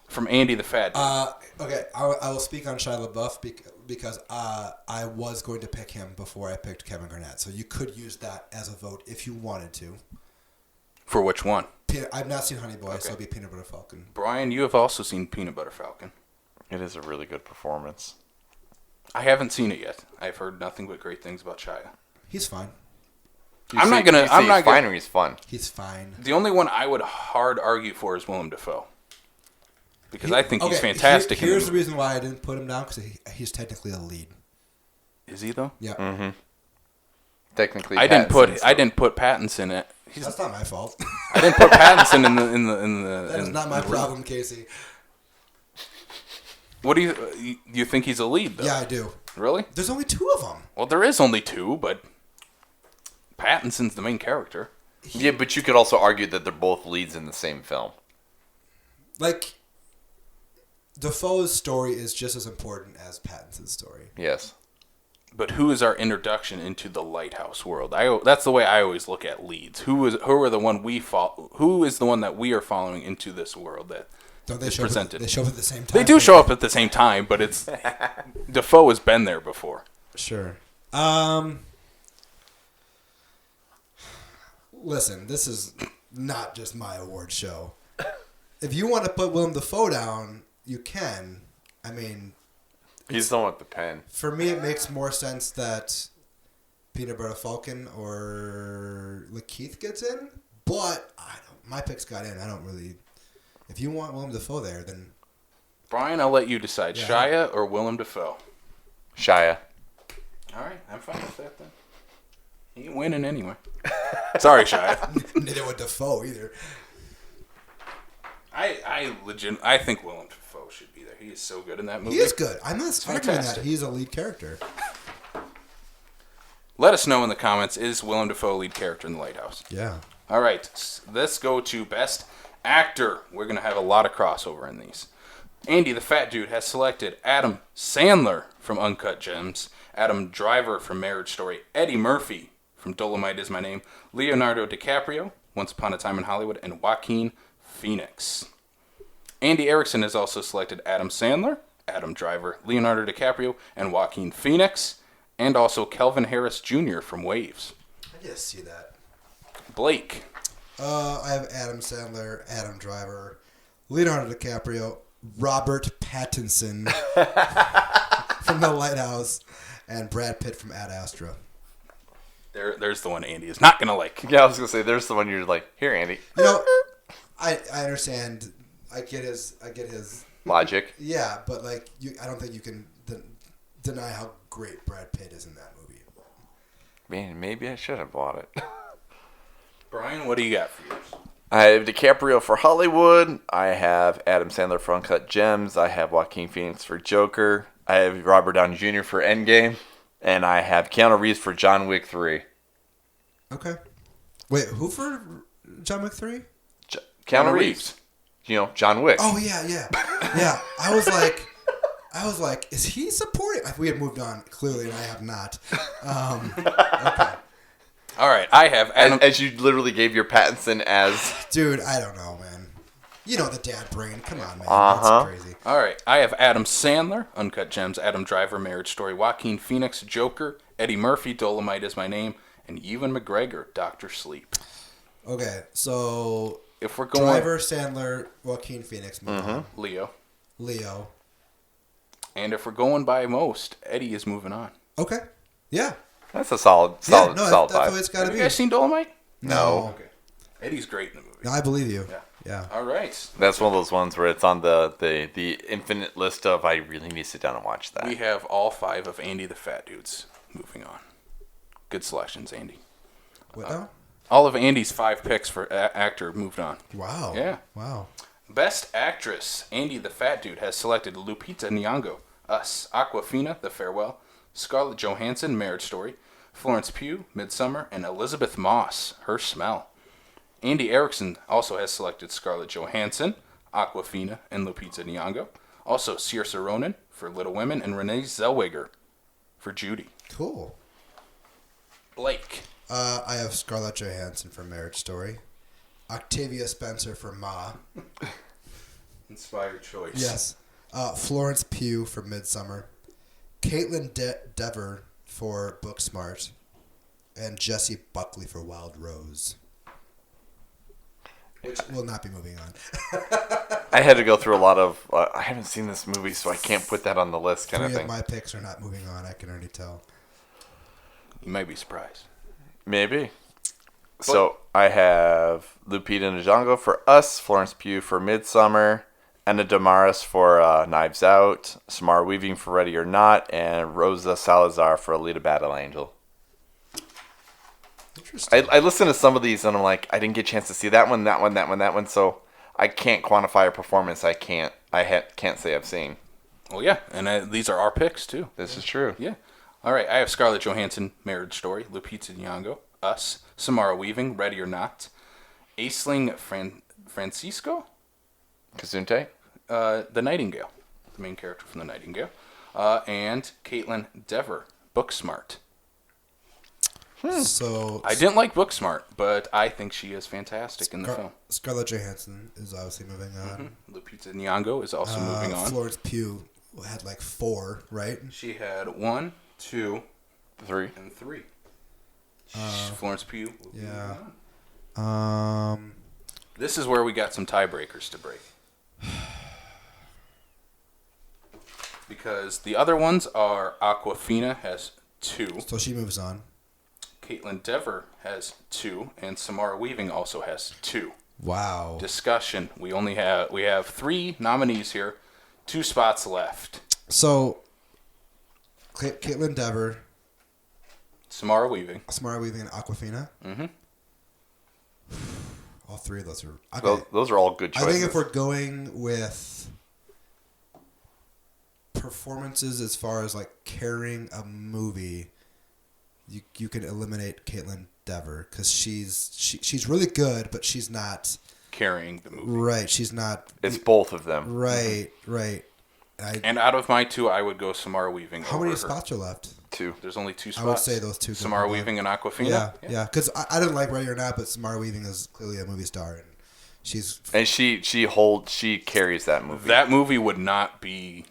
from Andy the Fat Dude. Okay, I will speak on Shia LaBeouf because I was going to pick him before I picked Kevin Garnett. So you could use that as a vote if you wanted to. For which one? I've not seen Honey Boy, so it'll be Peanut Butter Falcon. Brian, you have also seen Peanut Butter Falcon. It is a really good performance. I haven't seen it yet. I've heard nothing but great things about Shia. He's fine. I'm not gonna. Fine or he's fun. He's fine. The only one I would hard argue for is Willem Dafoe. Because I think he's fantastic. Here's the reason why I didn't put him down, because he's technically a lead. Is he though? Yeah. Mm-hmm. Technically, I didn't put Pattinson in it. That's not my fault. I didn't put Pattinson in the. That is not my problem, Casey. What do you think he's a lead though? Yeah, I do. Really? There's only 2 of them. Well, there is only 2, but Pattinson's the main character. Yeah, but you could also argue that they're both leads in the same film. Like, Defoe's story is just as important as Pattinson's story. Yes. But who is our introduction into the lighthouse world? That's the way I always look at leads. Who are the one we follow? Who is the one that we are following into this world that Don't they is show presented? They show up at the same time. They do show up at the same time, but it's Defoe has been there before. Sure. Listen, this is not just my award show. If you want to put Willem Dafoe down, you can. I mean, He's the one with the pen. for me, it makes more sense that Peanut Butter Falcon or Lakeith gets in. But my picks got in. I don't really. If you want Willem Dafoe there, then Brian, I'll let you decide. Yeah. Shia or Willem Dafoe? Shia. All right, I'm fine with that then. He ain't winning anyway. Sorry, Shia. neither would Dafoe either. I think Willem Dafoe should be there. He is so good in that movie. He is good. I'm not arguing fantastic. that he's a lead character. Let us know in the comments, is Willem Dafoe lead character in The Lighthouse? Yeah. All right, let's go to Best Actor. We're going to have a lot of crossover in these. Andy the Fat Dude has selected Adam Sandler from Uncut Gems, Adam Driver from Marriage Story, Eddie Murphy from Dolomite Is My Name, Leonardo DiCaprio, Once Upon a Time in Hollywood, and Joaquin Phoenix. Andy Erickson has also selected Adam Sandler, Adam Driver, Leonardo DiCaprio, and Joaquin Phoenix, and also Kelvin Harris Jr. from Waves. I just see that. Blake. I have Adam Sandler, Adam Driver, Leonardo DiCaprio, Robert Pattinson from The Lighthouse, and Brad Pitt from Ad Astra. There's the one Andy is not going to like. Yeah, I was going to say, there's the one you're like, here, Andy. You know, I understand. I get his Logic. Yeah, but like, I don't think you can deny how great Brad Pitt is in that movie. Man, maybe I should have bought it. Brian, what do you got for yours? I have DiCaprio for Hollywood. I have Adam Sandler for Uncut Gems. I have Joaquin Phoenix for Joker. I have Robert Downey Jr. for Endgame. And I have Keanu Reeves for John Wick 3. Okay. Wait, who for John Wick 3? Keanu Reeves. You know, John Wick. Oh yeah. I was like, is he supporting? Like, we had moved on clearly, and I have not. Okay. All right, I have Adam. As you literally gave your Pattinson as... Dude, I don't know, man. You know the dad brain. Come on, man. Uh-huh. That's crazy. All right, I have Adam Sandler, Uncut Gems, Adam Driver, Marriage Story, Joaquin Phoenix, Joker, Eddie Murphy, Dolomite Is My Name, and Ewan McGregor, Dr. Sleep. Okay, so If we're going Driver, Sandler, Joaquin Phoenix, move on. Leo, Leo. and if we're going by most, Eddie is moving on. Okay. Yeah. That's a solid No, that's the five. way it's got to Have be. you guys seen Dolomite? No. Okay. Eddie's great in the movie. No, I believe you. Yeah. Yeah. All right. That's one of those ones where it's on the infinite list of I really need to sit down and watch that. We have all 5 of Andy the Fat Dudes moving on. Good selections, Andy. What now? All of Andy's 5 picks for actor moved on. Wow. Yeah. Wow. Best Actress, Andy the Fat Dude has selected Lupita Nyong'o, Us, Aquafina, The Farewell, Scarlett Johansson, Marriage Story, Florence Pugh, Midsummer, and Elizabeth Moss, Her Smell. Andy Erickson also has selected Scarlett Johansson, Aquafina, and Lupita Nyong'o. Also, Saoirse Ronan for Little Women and Renee Zellweger for Judy. Cool. Blake. I have Scarlett Johansson for Marriage Story. Octavia Spencer for Ma. Inspired choice. Yes. Florence Pugh for Midsummer. Caitlin Dever for Booksmart. And Jessie Buckley for Wild Rose. Which will not be moving on. I had to go through a lot of... I haven't seen this movie, so I can't put that on the list kind 3 of of thing. my picks are not moving on, I can already tell. You might be surprised. Maybe. So I have Lupita Nyong'o for Us, Florence Pugh for Midsummer, Anna Damaris for Knives Out, Samara Weaving for Ready or Not, and Rosa Salazar for Alita Battle Angel. Interesting. I listened to some of these and I'm like, I didn't get a chance to see that one, so I can't quantify a performance I can't say I've seen. Well, yeah, and these are our picks, too. This is true. Yeah. All right, I have Scarlett Johansson, Marriage Story, Lupita Nyong'o, Us, Samara Weaving, Ready or Not, Aisling Francisco, Kazunte? The Nightingale, the main character from The Nightingale, and Caitlin Dever, Booksmart. So I didn't like Booksmart, but I think she is fantastic in the film. Scarlett Johansson is obviously moving on. Lupita Nyong'o is also moving on. Florence Pugh had like 4, right? She had 1, 2, 3. and 3. Florence Pugh. Will be Yeah. moving on. This is where we got some tiebreakers to break. Because the other ones are Aquafina has 2, So she moves on. Caitlin Dever has 2, and Samara Weaving also has 2. Wow. Discussion. We have 3 nominees here, 2 spots left. So Caitlin Dever, Samara Weaving. Samara Weaving, and Aquafina. Mm-hmm. All 3 of those are okay. Those are all good choices. I think if we're going with performances as far as like carrying a movie, you can eliminate Caitlin Dever because she's really good, but she's not Carrying the movie. right. She's not It's both of them. right. And out of my 2, I would go Samara Weaving. How over many her. spots are left? 2. There's only 2 spots. I would say those 2. Samara go on. Weaving and Aquafina. Yeah. Because I didn't like Ready or Not, but Samara Weaving is clearly a movie star, and she's And she carries that movie. That movie would not be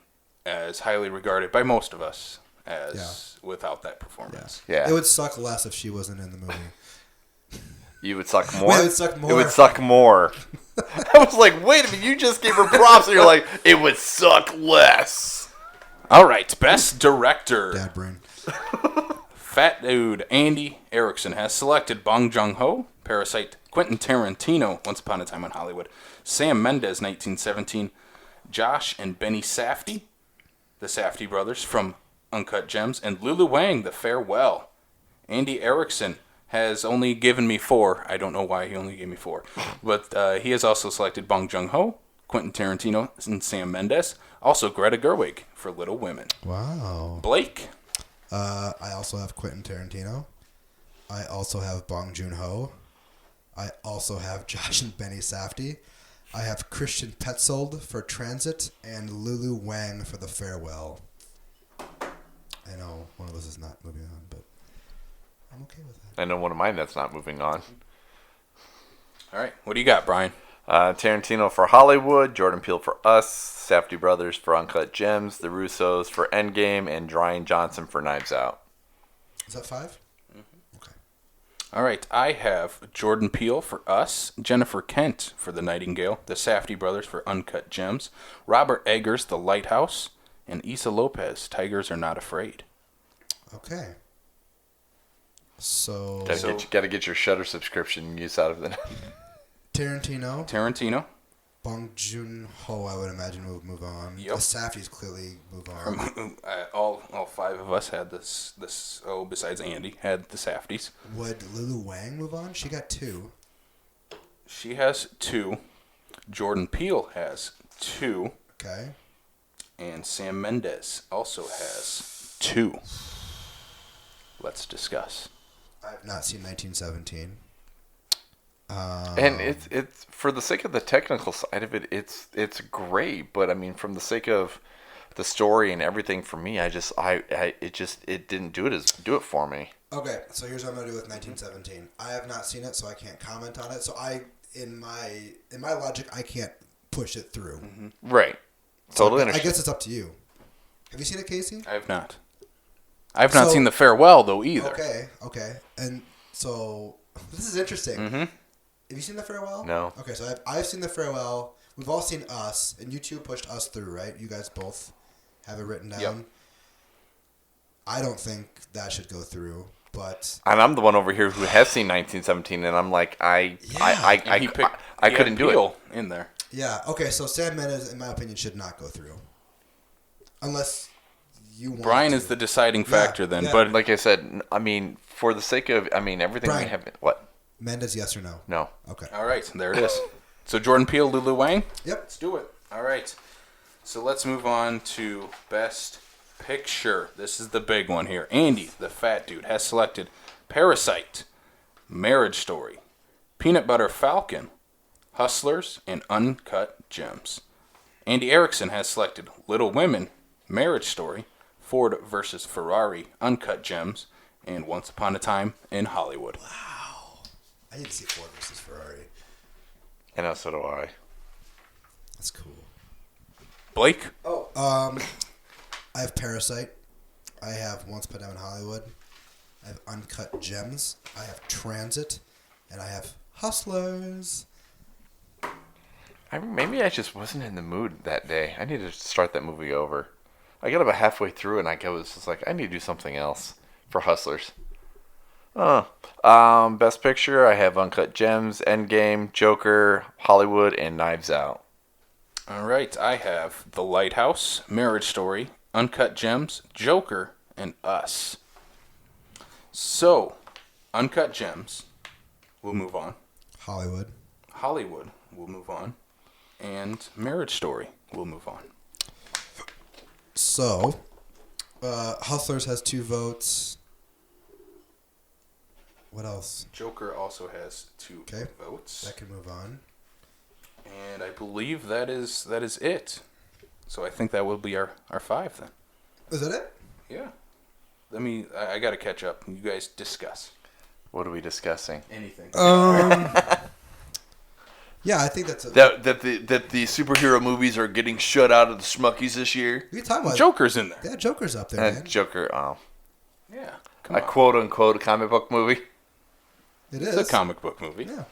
as highly regarded by most of us as without that performance. Yeah. It would suck less if she wasn't in the movie. You would suck more? Wait, it would suck more. It would suck more. I was like, wait a minute, you just gave her props, and you're like, it would suck less. All right, best director. Dad brain. Fat dude Andy Erickson has selected Bong Joon-ho, Parasite, Quentin Tarantino, Once Upon a Time in Hollywood, Sam Mendes, 1917, Josh and Benny Safdie, the Safdie brothers from Uncut Gems, and Lulu Wang, The Farewell. Andy Erickson has only given me 4. I don't know why he only gave me 4. But he has also selected Bong Joon-ho, Quentin Tarantino, and Sam Mendes. Also Greta Gerwig for Little Women. Wow. Blake. I also have Quentin Tarantino. I also have Bong Joon-ho. I also have Josh and Benny Safdie. I have Christian Petzold for Transit and Lulu Wang for The Farewell. I know one of us is not moving on, but I'm okay with that. I know one of mine that's not moving on. All right. What do you got, Brian? Tarantino for Hollywood, Jordan Peele for Us, Safdie Brothers for Uncut Gems, The Russos for Endgame, and Dwayne Johnson for Knives Out. Is that 5? Okay. All right. I have Jordan Peele for Us, Jennifer Kent for The Nightingale, the Safdie Brothers for Uncut Gems, Robert Eggers, The Lighthouse, and Issa Lopez, Tigers Are Not Afraid. Okay. So Gotta get your Shudder subscription use out of it. Tarantino. Bong Joon-ho, I would imagine, will move on. Yep. The Safdies clearly move on. All 5 of us had this. Besides Andy, had the Safdies. Would Lulu Wang move on? She got 2. She has 2. Jordan Peele has 2. Okay. And Sam Mendes also has 2. Let's discuss. I have not seen 1917. And it's for the sake of the technical side of it, it's great. But I mean, from the sake of the story and everything, for me, it didn't do it for me. Okay, so here's what I'm gonna do with 1917. I have not seen it, so I can't comment on it. So in my logic, I can't push it through. Mm-hmm. Right. So Totally I understand. guess it's up to you. Have you seen it, Casey? I have not. I have not seen The Farewell, though, either. Okay. And so, this is interesting. Mm-hmm. Have you seen The Farewell? No. Okay, so I've seen The Farewell. We've all seen Us, and you two pushed Us through, right? You guys both have it written down. Yep. I don't think that should go through, but... And I'm the one over here who has seen 1917, and I'm like, I couldn't do it. In there. Yeah, okay, so Sam Mendes, in my opinion, should not go through. Unless you want Brian to. is the deciding factor then, yeah. but Like I said, I mean, for the sake of, everything Brian. we have. What? Mendes, yes or no? No. Okay. all right, there it is. So Jordan Peele, Lulu Wang? Yep. Let's do it. All right. So let's move on to Best Picture. This is the big one here. Andy, the fat dude, has selected Parasite, Marriage Story, Peanut Butter Falcon, Hustlers, and Uncut Gems. Andy Erickson has selected Little Women, Marriage Story, Ford vs. Ferrari, Uncut Gems, and Once Upon a Time in Hollywood. I need to see Ford versus Ferrari. And so do I. That's cool. Blake? Oh, I have Parasite. I have Once Upon a Time in Hollywood. I have Uncut Gems. I have Transit. And I have Hustlers. Maybe I just wasn't in the mood that day. I need to start that movie over. I got about halfway through and I was just like, I need to do something else for Hustlers. Best Picture, I have Uncut Gems, Endgame, Joker, Hollywood, and Knives Out. All right, I have The Lighthouse, Marriage Story, Uncut Gems, Joker, and Us. So, Uncut Gems, we'll move on. Hollywood. Hollywood, we'll move on. And Marriage Story, we'll move on. So, Hustlers has 2 votes. What else? Joker also has 2 votes. That can move on. And I believe that is it. So I think that will be our 5 then. Is that it? Yeah. I got to catch up. You guys discuss. What are we discussing? Anything. Yeah, I think that's it. That the superhero movies are getting shut out of the Schmuckies this year. You talking about Joker's in there. Yeah, Joker's up there, man. Joker, Yeah. Come a on. quote unquote comic book movie. It It's is. a comic book movie. Yeah.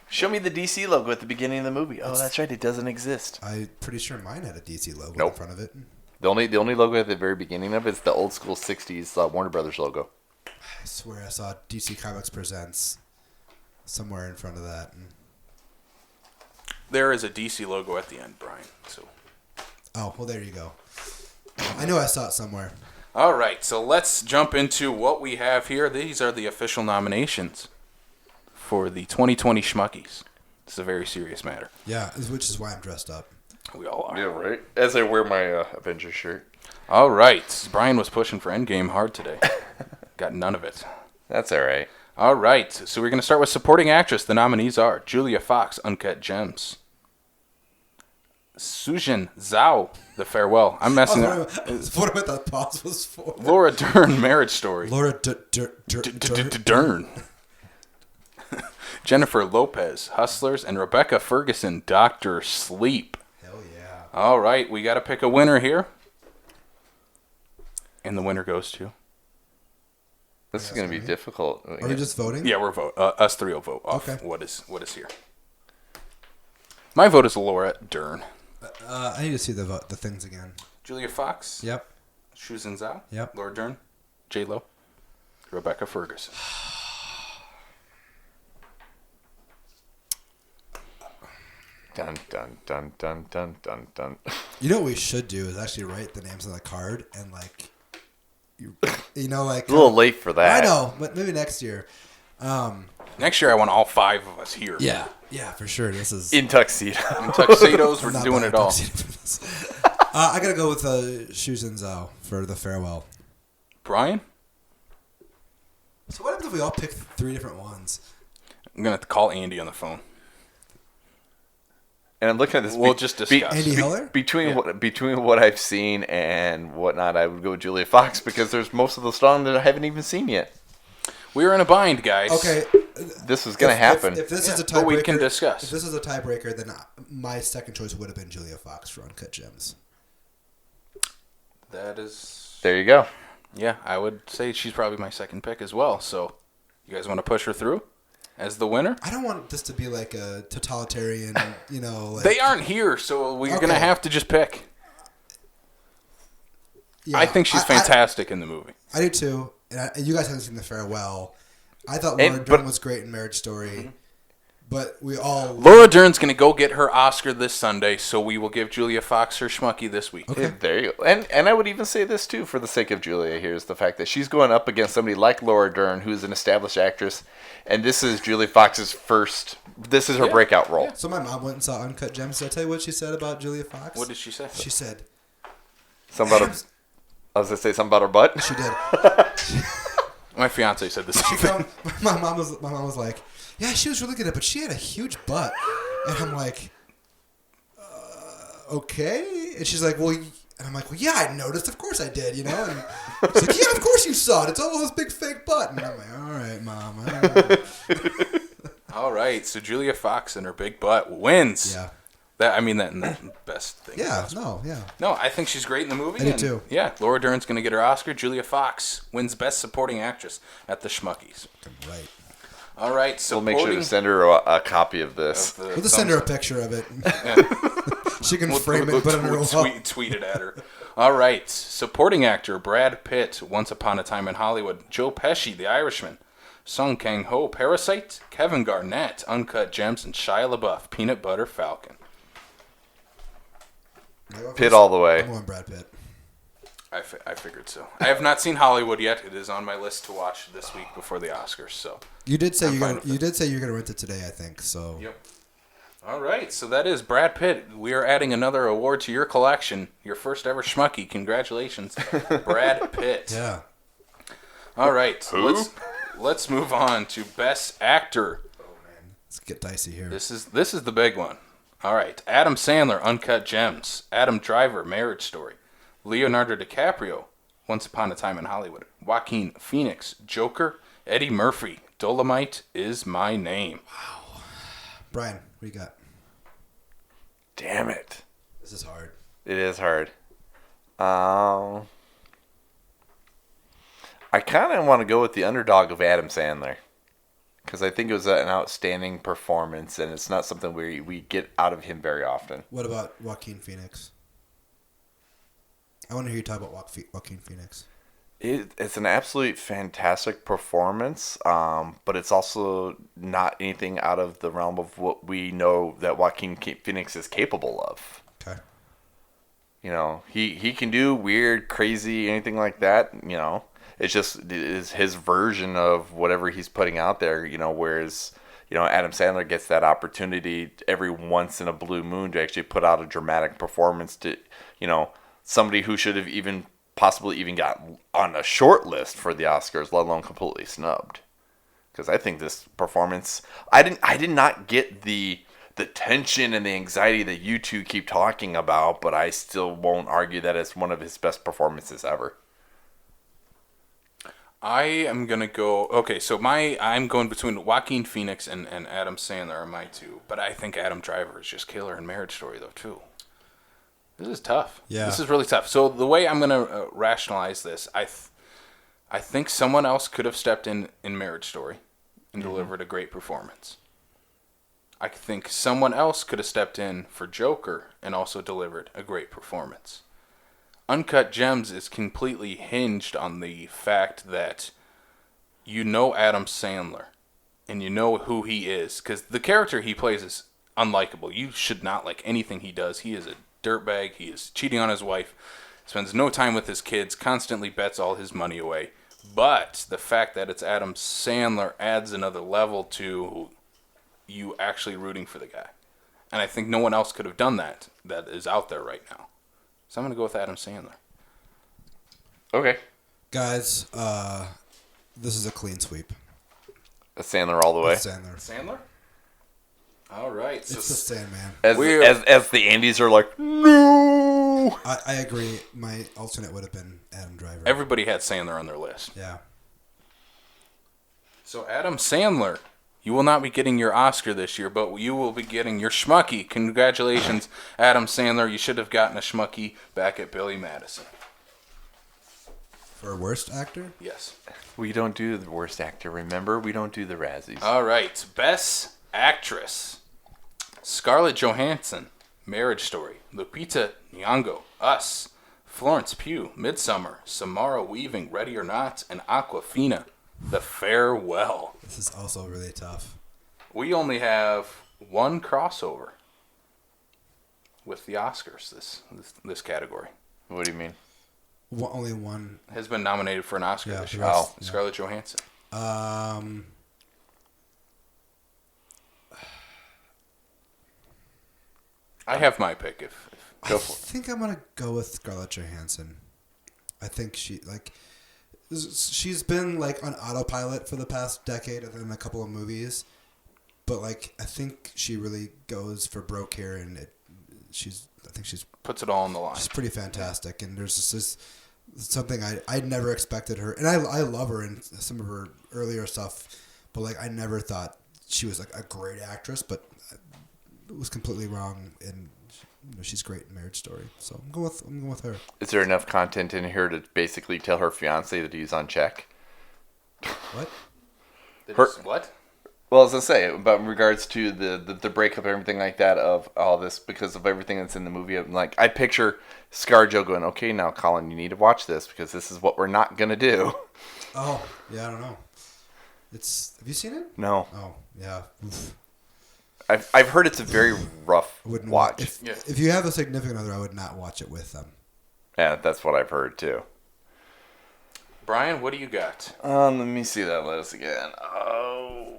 Show me the DC logo at the beginning of the movie. Oh, that's right, it doesn't exist. I'm pretty sure mine had a DC logo in Nope. front of it. The only logo at the very beginning of it is the old school '60s Warner Brothers logo. I swear I saw DC Comics Presents somewhere in front of that. There is a DC logo at the end, Brian. So. Oh, well, there you go. I knew I saw it somewhere. All right, so let's jump into what we have here. These are the official nominations for the 2020 Schmuckies. It's a very serious matter. Yeah, which is why I'm dressed up. We all are. Yeah, right. As I wear my Avengers shirt. All right, Brian was pushing for Endgame hard today. Got none of it. That's all right. All right, so we're going to start with supporting actress. The nominees are Julia Fox, Uncut Gems. Sujin Zhao, The Farewell. I'm messing up. What about that pause was for? Laura Dern, Marriage Story. Laura Dern. Jennifer Lopez, Hustlers, and Rebecca Ferguson, Dr. Sleep. Hell yeah. All right, we got to pick a winner here. And the winner goes to... This is going to be difficult. Are we just voting? Yeah, we're voting. Us three will vote off Okay. what is here. My vote is Laura Dern. I need to see the things again. Julia Fox. Yep. Suzan Zhao. Yep. Laura Dern. J-Lo. Rebecca Ferguson. Dun, dun, dun, dun, dun, dun, dun. You know what we should do is actually write the names on the card and like, you know, like It's a little late for that. I know, but maybe next year. Next year, I want all 5 of us here. Yeah, for sure. This is In tuxedo. In tuxedos, we're I'm not doing buying it all. tuxedo for this. I gotta go with Suzan Zhao for The Farewell. Brian? So what happens if we all pick 3 different ones? I'm going to have to call Andy on the phone. And I'm looking at this. We'll just discuss. Andy Heller? Between what I've seen and whatnot, I would go with Julia Fox because there's most of the song that I haven't even seen yet. We are in a bind, guys. Okay. This is going to happen. If this is a tiebreaker, but we can discuss. If this is a tiebreaker, then my second choice would have been Julia Fox for Uncut Gems. That is... There you go. Yeah, I would say she's probably my second pick as well. So, you guys want to push her through as the winner? I don't want this to be like a totalitarian, you know. Like, They aren't here, so we're going to Okay. have to just pick. yeah, I think she's fantastic in the movie. I do too. And you guys haven't seen The Farewell. I thought And- Laura but- Dern was great in Marriage Story, but we all. Laura Dern's going to go get her Oscar this Sunday, so we will give Julia Fox her Schmuckie this week. Okay. Yeah, there you go. And I would even say this too, for the sake of Julia, here's the fact that she's going up against somebody like Laura Dern, who's an established actress, and this is Julia Fox's first. This is her breakout role. So my mom went and saw Uncut Gems. Did I tell you what she said about Julia Fox? What did she say? She said? Something about her. I was gonna say something about her butt. She did. My fiance said the same She thing. come, my mom was like, yeah, she was really good at it, but she had a huge butt. And I'm like, okay. And she's like, well, and I'm like, well, yeah, I noticed. Of course I did, you know. And she's like, yeah, of course you saw it. It's all this big fake butt. And I'm like, all right, mom. All right. All right, so Julia Fox and her big butt wins. Yeah. That the best thing. Yeah. Yeah. No, I think she's great in the movie. I do and, too. Yeah, Laura Dern's going to get her Oscar. Julia Fox wins Best Supporting Actress at the Schmuckies. Right. All right, We'll supporting... make sure to send her a copy of this. We'll just send her a picture of it. She can frame it and put it on her wall. Tweet it at her. All right, supporting actor Brad Pitt, Once Upon a Time in Hollywood. Joe Pesci, The Irishman. Sung Kang-ho, Parasite. Kevin Garnett, Uncut Gems. And Shia LaBeouf, Peanut Butter Falcon. Pitt all the way. I'm going Brad Pitt. I figured so. I have not seen Hollywood yet. It is on my list to watch this week before the Oscars. So You did say I'm you're fine gonna. with You it. did say you're gonna rent it today. I think so. Yep. All right, so that is Brad Pitt. We are adding another award to your collection. Your first ever Schmuckie. Congratulations, Brad Pitt. Yeah. All right, let's move on to Best Actor. Oh man, let's get dicey here. This is the big one. All right, Adam Sandler, Uncut Gems. Adam Driver, Marriage Story. Leonardo DiCaprio, Once Upon a Time in Hollywood. Joaquin Phoenix, Joker. Eddie Murphy, Dolomite Is My Name. Brian, what do you got? Damn it. This is hard. It is hard. I kind of want to go with the underdog of Adam Sandler. Because I think it was an outstanding performance, and it's not something we get out of him very often. What about Joaquin Phoenix? I want to hear you talk about Joaquin Phoenix. It's an absolute fantastic performance, but it's also not anything out of the realm of what we know that Joaquin Phoenix is capable of. Okay. You know, he can do weird, crazy, anything like that, you know. It's just is his version of whatever he's putting out there, you know, whereas, you know, Adam Sandler gets that opportunity every once in a blue moon to actually put out a dramatic performance to, you know, somebody who should have possibly even got on a short list for the Oscars, let alone completely snubbed. because I think this performance, I did not get the tension and the anxiety that you two keep talking about, but I still won't argue that it's one of his best performances ever. I am gonna go. Okay, so I'm going between Joaquin Phoenix and Adam Sandler are my two, but I think Adam Driver is just killer in Marriage Story though too. This is tough. Yeah. This is really tough. So the way I'm gonna rationalize this, I think someone else could have stepped in Marriage Story and delivered a great performance. I think someone else could have stepped in for Joker and also delivered a great performance. Uncut Gems is completely hinged on the fact that you know Adam Sandler and you know who he is, because the character he plays is unlikable. You should not like anything he does. He is a dirtbag. He is cheating on his wife, spends no time with his kids, constantly bets all his money away. But the fact that it's Adam Sandler adds another level to you actually rooting for the guy. And I think no one else could have done that is out there right now. So I'm going to go with Adam Sandler. Okay. Guys, this is a clean sweep. A Sandler all the way. It's Sandler. Sandler? All right. It's the Sandman. As the Andes are like, no. I agree. My alternate would have been Adam Driver. Everybody had Sandler on their list. Yeah. So Adam Sandler, you will not be getting your Oscar this year, but you will be getting your Schmuckie. Congratulations, Adam Sandler. You should have gotten a Schmuckie back at Billy Madison. For worst actor? Yes. We don't do the worst actor, remember? We don't do the Razzies. All right. Best Actress. Scarlett Johansson, Marriage Story. Lupita Nyong'o, Us. Florence Pugh, Midsummer. Samara Weaving, Ready or Not. And Awkwafina, The Farewell. This is also really tough. We only have one crossover with the Oscars this category. What do you mean? Only one. Has been nominated for an Oscar Yeah, this the year. rest- yeah. Scarlett Johansson. I have my pick. If go for I it. think I'm gonna go with Scarlett Johansson. I think she's been like on autopilot for the past decade, and then a couple of movies. But like, I think she really goes for broke here, and I think she's Puts it all on the line. She's pretty fantastic, and there's this something I never expected her, and I love her in some of her earlier stuff, but like I never thought she was like a great actress, but it was completely wrong, and she's great in Marriage Story, so I'm going with her. Is there enough content in here to basically tell her fiance that he's on check? What? What? Well, I was going to say, about in regards to the breakup and everything like that of all this, because of everything that's in the movie, I'm like, I picture ScarJo going, okay, now, Colin, you need to watch this, because this is what we're not going to do. Oh, yeah, I don't know. Have you seen it? No. Oh, yeah. Oof. I've heard it's a very rough I wouldn't watch. If you have a significant other, I would not watch it with them. Yeah, that's what I've heard, too. Brian, what do you got? Let me see that list again. Oh.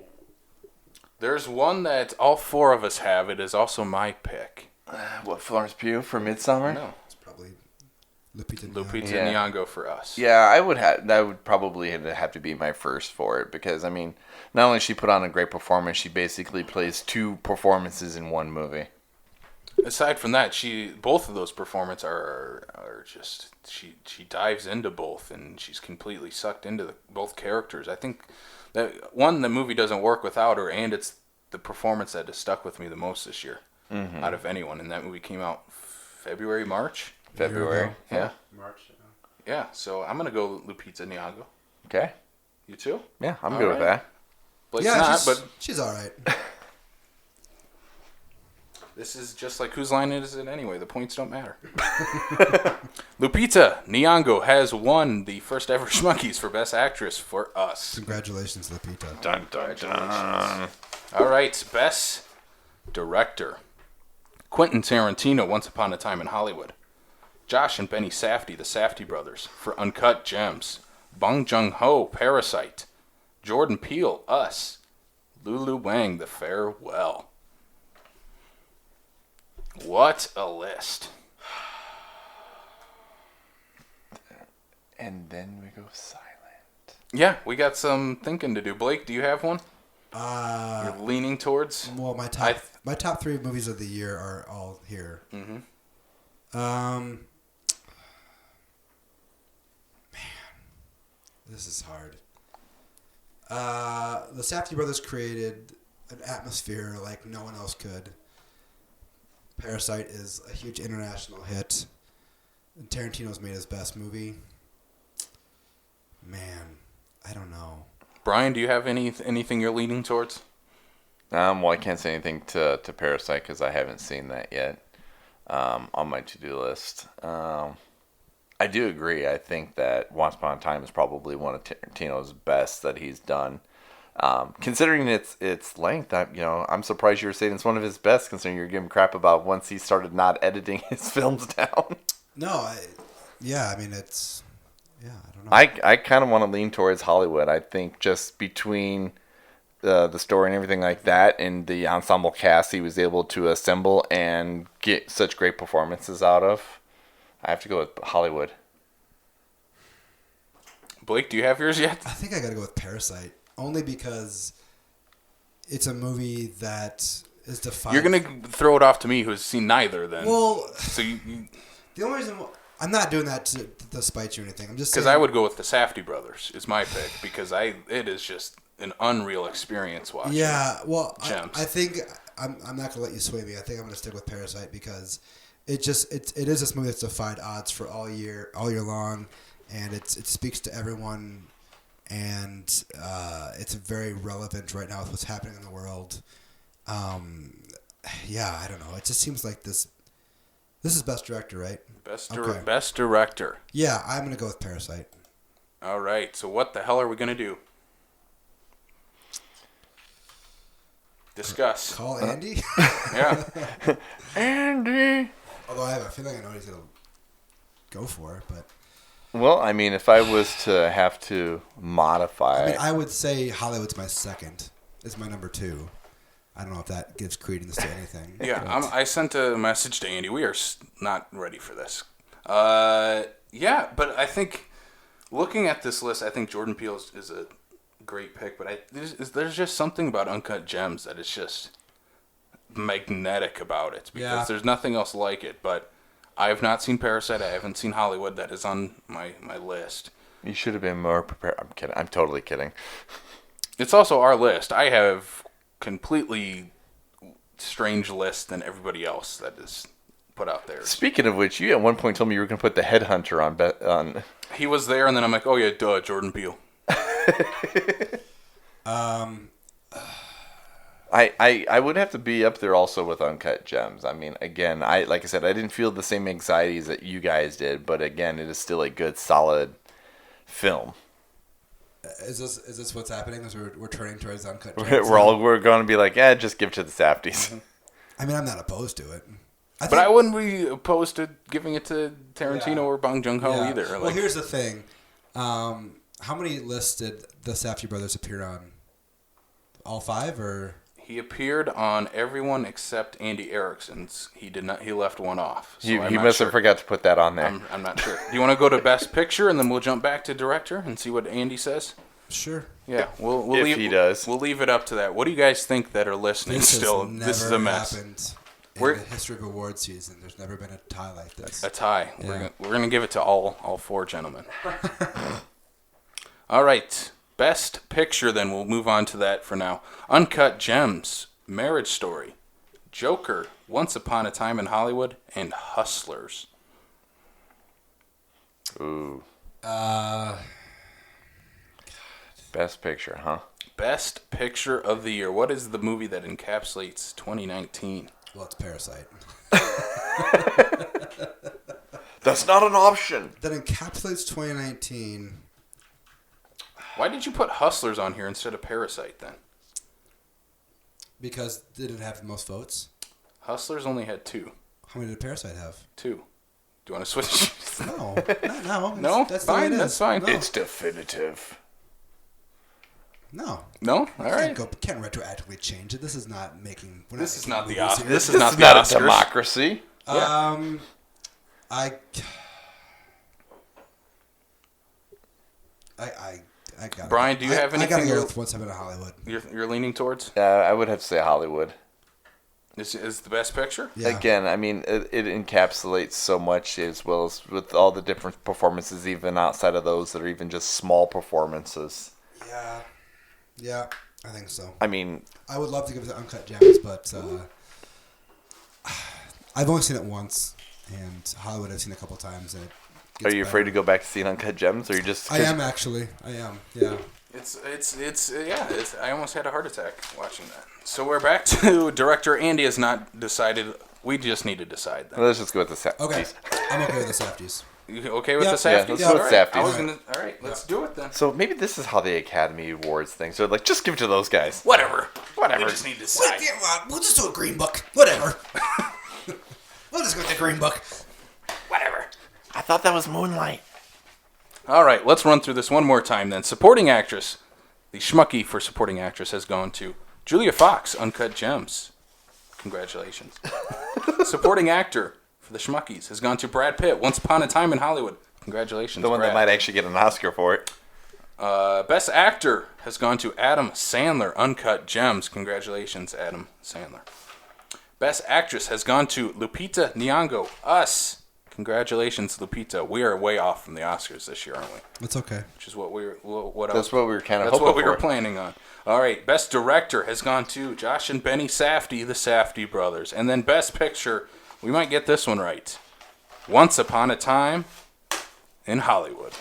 There's one that all four of us have. It is also my pick. What, Florence Pugh for Midsummer? No. It's probably Lupita Lupita Yeah. Nyong'o for Us. Yeah, that would probably have to be my first for it, because, I mean, not only she put on a great performance, she basically plays two performances in one movie. Aside from that, both of those performances are just she dives into both, and she's completely sucked into both characters. I think that the movie doesn't work without her, and it's the performance that has stuck with me the most this year out of anyone. And that movie came out March. February. Yeah. March. Yeah, so I'm gonna go Lupita Nyong'o. Okay. You too? Yeah, I'm All good right. with that. Blake's Yeah, not, but she's all right. this is just like whose line is it anyway? The points don't matter. Lupita Nyong'o has won the first ever Schmuckies for Best Actress for Us. Congratulations, Lupita. Dun, dun, dun. All right, Best Director. Quentin Tarantino, Once Upon a Time in Hollywood. Josh and Benny Safdie, the Safdie brothers, for Uncut Gems. Bong Joon-ho, Parasite. Jordan Peele, Us. Lulu Wang, The Farewell. What a list. And then we go silent. Yeah, we got some thinking to do. Blake, do you have one? You're leaning towards? Well, my top 3 movies of the year are all here. Mm-hmm. Man, this is hard. The Safdie brothers created an atmosphere like no one else could. Parasite is a huge international hit. And Tarantino's made his best movie. Man, I don't know. Brian, do you have anything you're leaning towards? Well, I can't say anything to Parasite because I haven't seen that yet on my to-do list. I do agree. I think that Once Upon a Time is probably one of Tarantino's best that he's done. Considering its length, I'm surprised you were saying it's one of his best. Considering you're giving crap about once he started not editing his films down. No, it's. Yeah, I don't know. I kind of want to lean towards Hollywood. I think just between the story and everything like that, and the ensemble cast he was able to assemble and get such great performances out of, I have to go with Hollywood. Blake, do you have yours yet? I think I got to go with Parasite. Only because it's a movie that is defined. You're going to throw it off to me who has seen neither then. Well, so you the only reason I'm not doing that to spite you or anything. I'm just saying. Because I would go with the Safdie brothers is my pick because it is just an unreal experience watching. Yeah, well, Gems. I think I'm not going to let you sway me. I think I'm going to stick with Parasite because it is this movie that's defied odds for all year long, and it speaks to everyone, and it's very relevant right now with what's happening in the world. Yeah, I don't know. It just seems like this is Best Director, right? Best Director. Yeah, I'm going to go with Parasite. All right, so what the hell are we going to do? Discuss. Call Andy? Yeah. Andy! Although I have a feeling I know what he's going to go for, but... Well, I mean, if I was to have to modify... I would say Hollywood's my second. It's my number 2. I don't know if that gives credence to anything. Yeah, I sent a message to Andy. We are not ready for this. Yeah, but I think looking at this list, I think Jordan Peele is a great pick. But there's just something about Uncut Gems that is just magnetic about it because there's nothing else like it. But I have not seen Parasite. I haven't seen Hollywood. That is on my list. You should have been more prepared. I'm kidding. I'm totally kidding. It's also our list. I have completely strange list than everybody else that is put out there. Speaking of which, you at one point told me you were going to put The Headhunter on. He was there, and then I'm like, oh yeah, duh, Jordan Peele. I would have to be up there also with Uncut Gems. I mean, again, like I said, I didn't feel the same anxieties that you guys did, but again, it is still a good, solid film. Is this what's happening? Is we're turning towards Uncut Gems? We're going to be like, just give it to the Safdies. I mean, I'm not opposed to it. I wouldn't be opposed to giving it to Tarantino or Bong Joon-ho either. Well, here's the thing. How many lists did the Safdie brothers appear on? All 5, or? He appeared on everyone except Andy Erickson's. He did not. He left one off. So he must have forgot to put that on there. I'm not sure. Do you want to go to Best Picture and then we'll jump back to Director and see what Andy says? Sure. Yeah, we'll if leave, he does. We'll leave it up to that. What do you guys think that are listening still? This is a mess. Happened in the history of award season. There's never been a tie like this. A tie. Yeah. We're gonna give it to all 4 gentlemen. All right. Best Picture, then we'll move on to that for now. Uncut Gems, Marriage Story, Joker, Once Upon a Time in Hollywood, and Hustlers. Ooh. Best Picture, huh? Best Picture of the year. What is the movie that encapsulates 2019? Well, it's Parasite. That's not an option. That encapsulates 2019. Why did you put Hustlers on here instead of Parasite then? Because did it have the most votes? Hustlers only had 2. How many did Parasite have? 2. Do you want to switch? No, not no. No, that's fine. the way it is. That's fine. No. It's definitive. No. All Can't right. Can't retroactively change it. This is not making. This is not the Oscars. Oscars. This is This not is the not Oscars. a democracy. Yeah. I I got it. Brian, do you have anything I gotta go with Once Upon a Hollywood. you're leaning towards? I would have to say Hollywood. This is the best picture? Yeah. Again, I mean, it encapsulates so much, as well as with all the different performances, even outside of those that are even just small performances. Yeah, I think so. I mean, I would love to give it to Uncut Gems, but I've only seen it once, and Hollywood I've seen a couple times. And are you afraid to go back to see Uncut Gems, or you just? I am actually. I am. Yeah. It's I almost had a heart attack watching that. So we're back to director. Andy has not decided. We just need to decide that. Let's just go with the set. Okay. I'm okay with the Safdies. You okay with Yeah. the Safdies? Yeah, let's go with Safdies. I was gonna. All right, let's do it then. So maybe this is how the Academy Awards thing. So like, just give it to those guys. Whatever. We just need to decide. We'll just do a Green Book. Whatever. We'll just go with the Green Book. Whatever. I thought that was Moonlight. All right, let's run through this one more time then. Supporting actress. The Schmuckie for supporting actress has gone to Julia Fox, Uncut Gems. Congratulations. Supporting actor for the Schmuckies has gone to Brad Pitt, Once Upon a Time in Hollywood. Congratulations, The one Brad. that might actually get an Oscar for it. Best actor has gone to Adam Sandler, Uncut Gems. Congratulations, Adam Sandler. Best actress has gone to Lupita Nyong'o, Us. Congratulations, Lupita. We are way off from the Oscars this year, aren't we? It's okay. Which is what we were. That's what we were kind of That's hoping what we for. were planning on. All right, best director has gone to Josh and Benny Safdie, the Safdie brothers, and then best picture, we might get this one right. Once Upon a Time in Hollywood.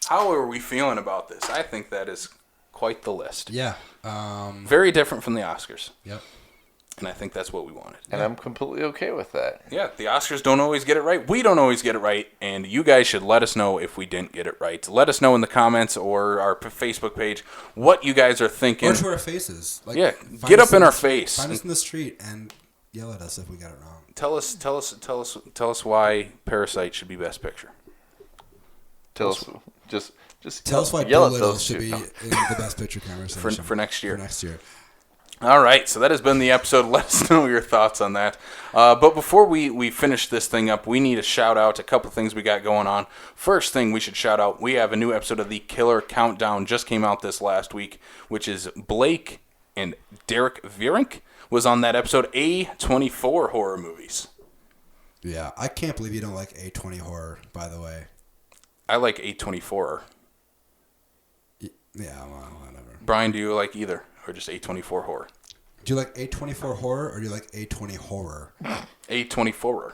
How are we feeling about this? I think that is quite the list. Yeah. Very different from the Oscars, Yep. and I think that's what we wanted. And I'm completely okay with that. Yeah, the Oscars don't always get it right. We don't always get it right, and you guys should let us know if we didn't get it right. Let us know in the comments or our Facebook page what you guys are thinking. Or to our faces. Like, Yeah, find get us up in the our street- face. Find us in the street and yell at us if we got it wrong. Tell us why Parasite should be Best Picture. Tell us, just Tell us why yell at Doolittle those should two. be No. in the Best Picture conversation For next year. For next year. All right, so that has been the episode. Let us know your thoughts on that. But before we finish this thing up, we need to shout out a couple things we got going on. First thing we should shout out, we have a new episode of the Killer Countdown just came out this last week, which is Blake and Derek Vierink was on that episode, A24 horror movies. Yeah, I can't believe you don't like A20 horror, by the way. I like A24. Yeah, well, whatever. Brian, do you like either or just A24 horror? Do you like A24 horror or do you like A20 horror? A24.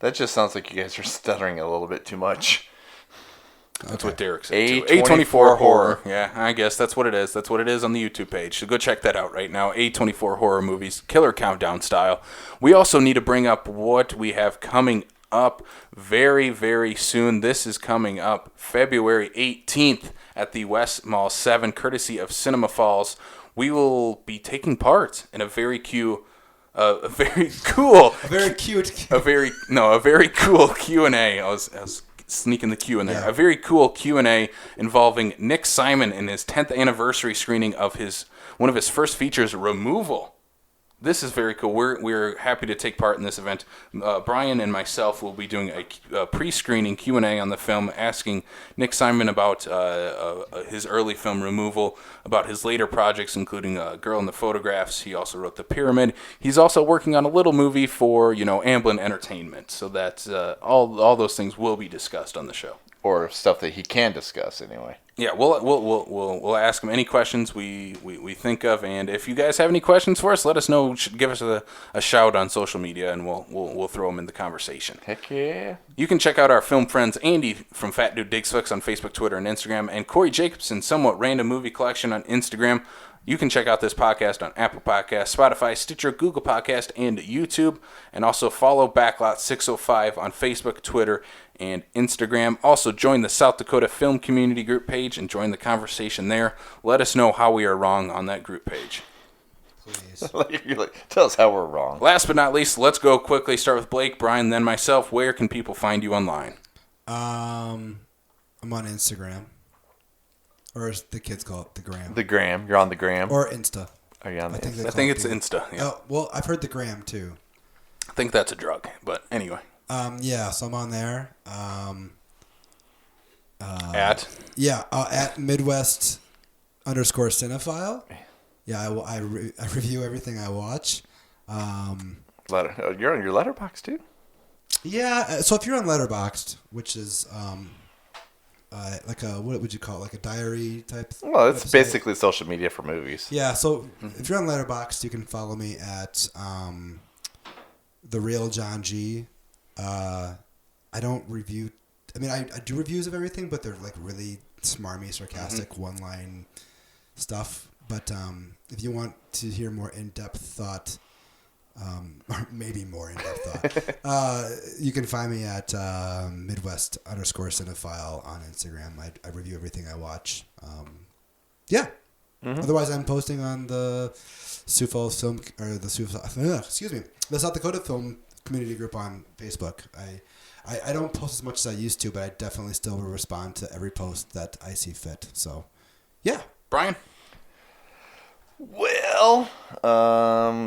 That just sounds like you guys are stuttering a little bit too much. That's what Derek said. too. A24 horror. Yeah, I guess that's what it is. That's what it is on the YouTube page. So go check that out right now. A24 horror movies, Killer Countdown style. We also need to bring up what we have coming up very, very soon. This is coming up February 18th at the West Mall 7, courtesy of Cinema Falls. We will be taking part in a very cool A very cute. a very cool Q&A. I was sneaking the Q in there. Yeah. A very cool Q&A involving Nick Simon in his 10th anniversary screening of one of his first features, Removal. This is very cool. We're happy to take part in this event. Brian and myself will be doing a pre-screening Q&A on the film, asking Nick Simon about his early film Removal, about his later projects, including Girl in the Photographs. He also wrote The Pyramid. He's also working on a little movie for Amblin Entertainment. So that's all those things will be discussed on the show. Or stuff that he can discuss anyway. Yeah, we'll ask him any questions we think of, and if you guys have any questions for us, let us know. Give us a shout on social media, and we'll throw them in the conversation. Heck yeah! You can check out our film friends Andy from Fat Dude Digs Flicks on Facebook, Twitter, and Instagram, and Corey Jacobson, Somewhat Random Movie Collection on Instagram. You can check out this podcast on Apple Podcasts, Spotify, Stitcher, Google Podcast, and YouTube. And also follow Backlot 605 on Facebook, Twitter, and Instagram. Also join the South Dakota Film Community Group page and join the conversation there. Let us know how we are wrong on that group page. Please. You're like, tell us how we're wrong. Last but not least, let's go quickly. Start with Blake, Brian, then myself. Where can people find you online? I'm on Instagram. Or as the kids call it, the gram. The gram. You're on the gram. Or Insta. Are you on the Insta? I think it's Insta. Yeah. Oh, well, I've heard the gram too. I think that's a drug, but anyway. Yeah, so I'm on there. At Midwest _ Cinephile. Yeah, I review everything I watch. You're on your Letterboxd too? Yeah, so if you're on Letterboxd, which is like a, what would you call it, like a diary type? Well, it's website. basically social media for movies. Yeah, so if you're on Letterboxd, you can follow me at The Real John G. I don't review. I mean, I do reviews of everything, but they're like really smarmy, sarcastic, one-line stuff. But if you want to hear more in-depth thought, or maybe more in-depth thought, you can find me at Midwest _ Cinephile on Instagram. I review everything I watch. Otherwise, I'm posting on the Sioux Falls Film or the the South Dakota Film Community Group on Facebook. I don't post as much as I used to, but I definitely still will respond to every post that I see fit. So, yeah. Brian? Well,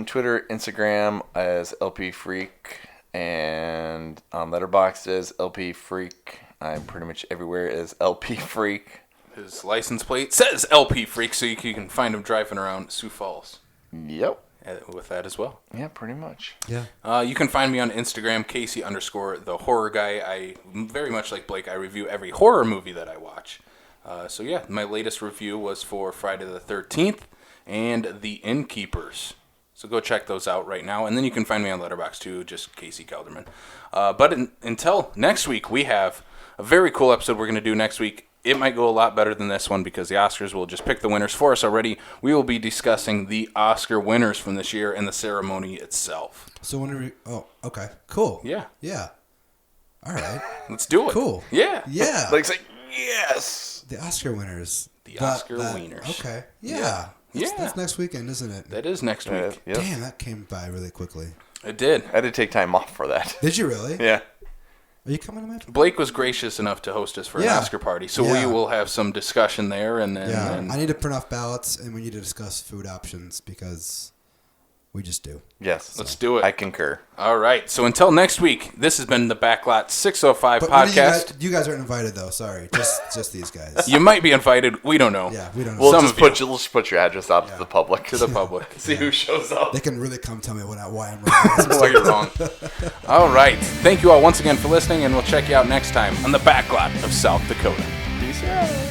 Twitter, Instagram as LP Freak, and on Letterboxd as LP Freak. I'm pretty much everywhere as LP Freak. His license plate says LP Freak, so you can find him driving around Sioux Falls. Yep. With that as well. Yeah, pretty much. Yeah. You can find me on Instagram, Casey _ the horror guy. I very much like Blake. I review every horror movie that I watch. So yeah, my latest review was for Friday the 13th and The Innkeepers. So go check those out right now. And then you can find me on Letterboxd too, just Casey Kelderman. But until next week, we have a very cool episode we're going to do next week. It might go a lot better than this one because the Oscars will just pick the winners for us already. We will be discussing the Oscar winners from this year and the ceremony itself. So when are we... Oh, okay. Cool. Yeah. Yeah. All right. Let's do it. Cool. Yeah. Yeah. Blake's like, yes! The Oscar winners. The Oscar winners. Okay. Yeah. Yeah. That's next weekend, isn't it? That is next week. Yep. Damn, that came by really quickly. It did. I had to take time off for that. Did you really? Yeah. Are you coming to my... Blake was gracious enough to host us for an Oscar party, so we will have some discussion there. And then, I need to print off ballots, and we need to discuss food options because we just do. Yes. Let's do it. I concur. All right. So until next week, this has been the Backlot 605 But podcast. you guys aren't invited, though. Sorry. Just these guys. You might be invited. We don't know. Yeah, we don't know. We'll Some just of you. let's put your address out to the public. To the public. See who shows up. They can really come tell me why I'm wrong. Well, you're wrong. All right. Thank you all once again for listening, and we'll check you out next time on the Backlot of South Dakota. Peace out.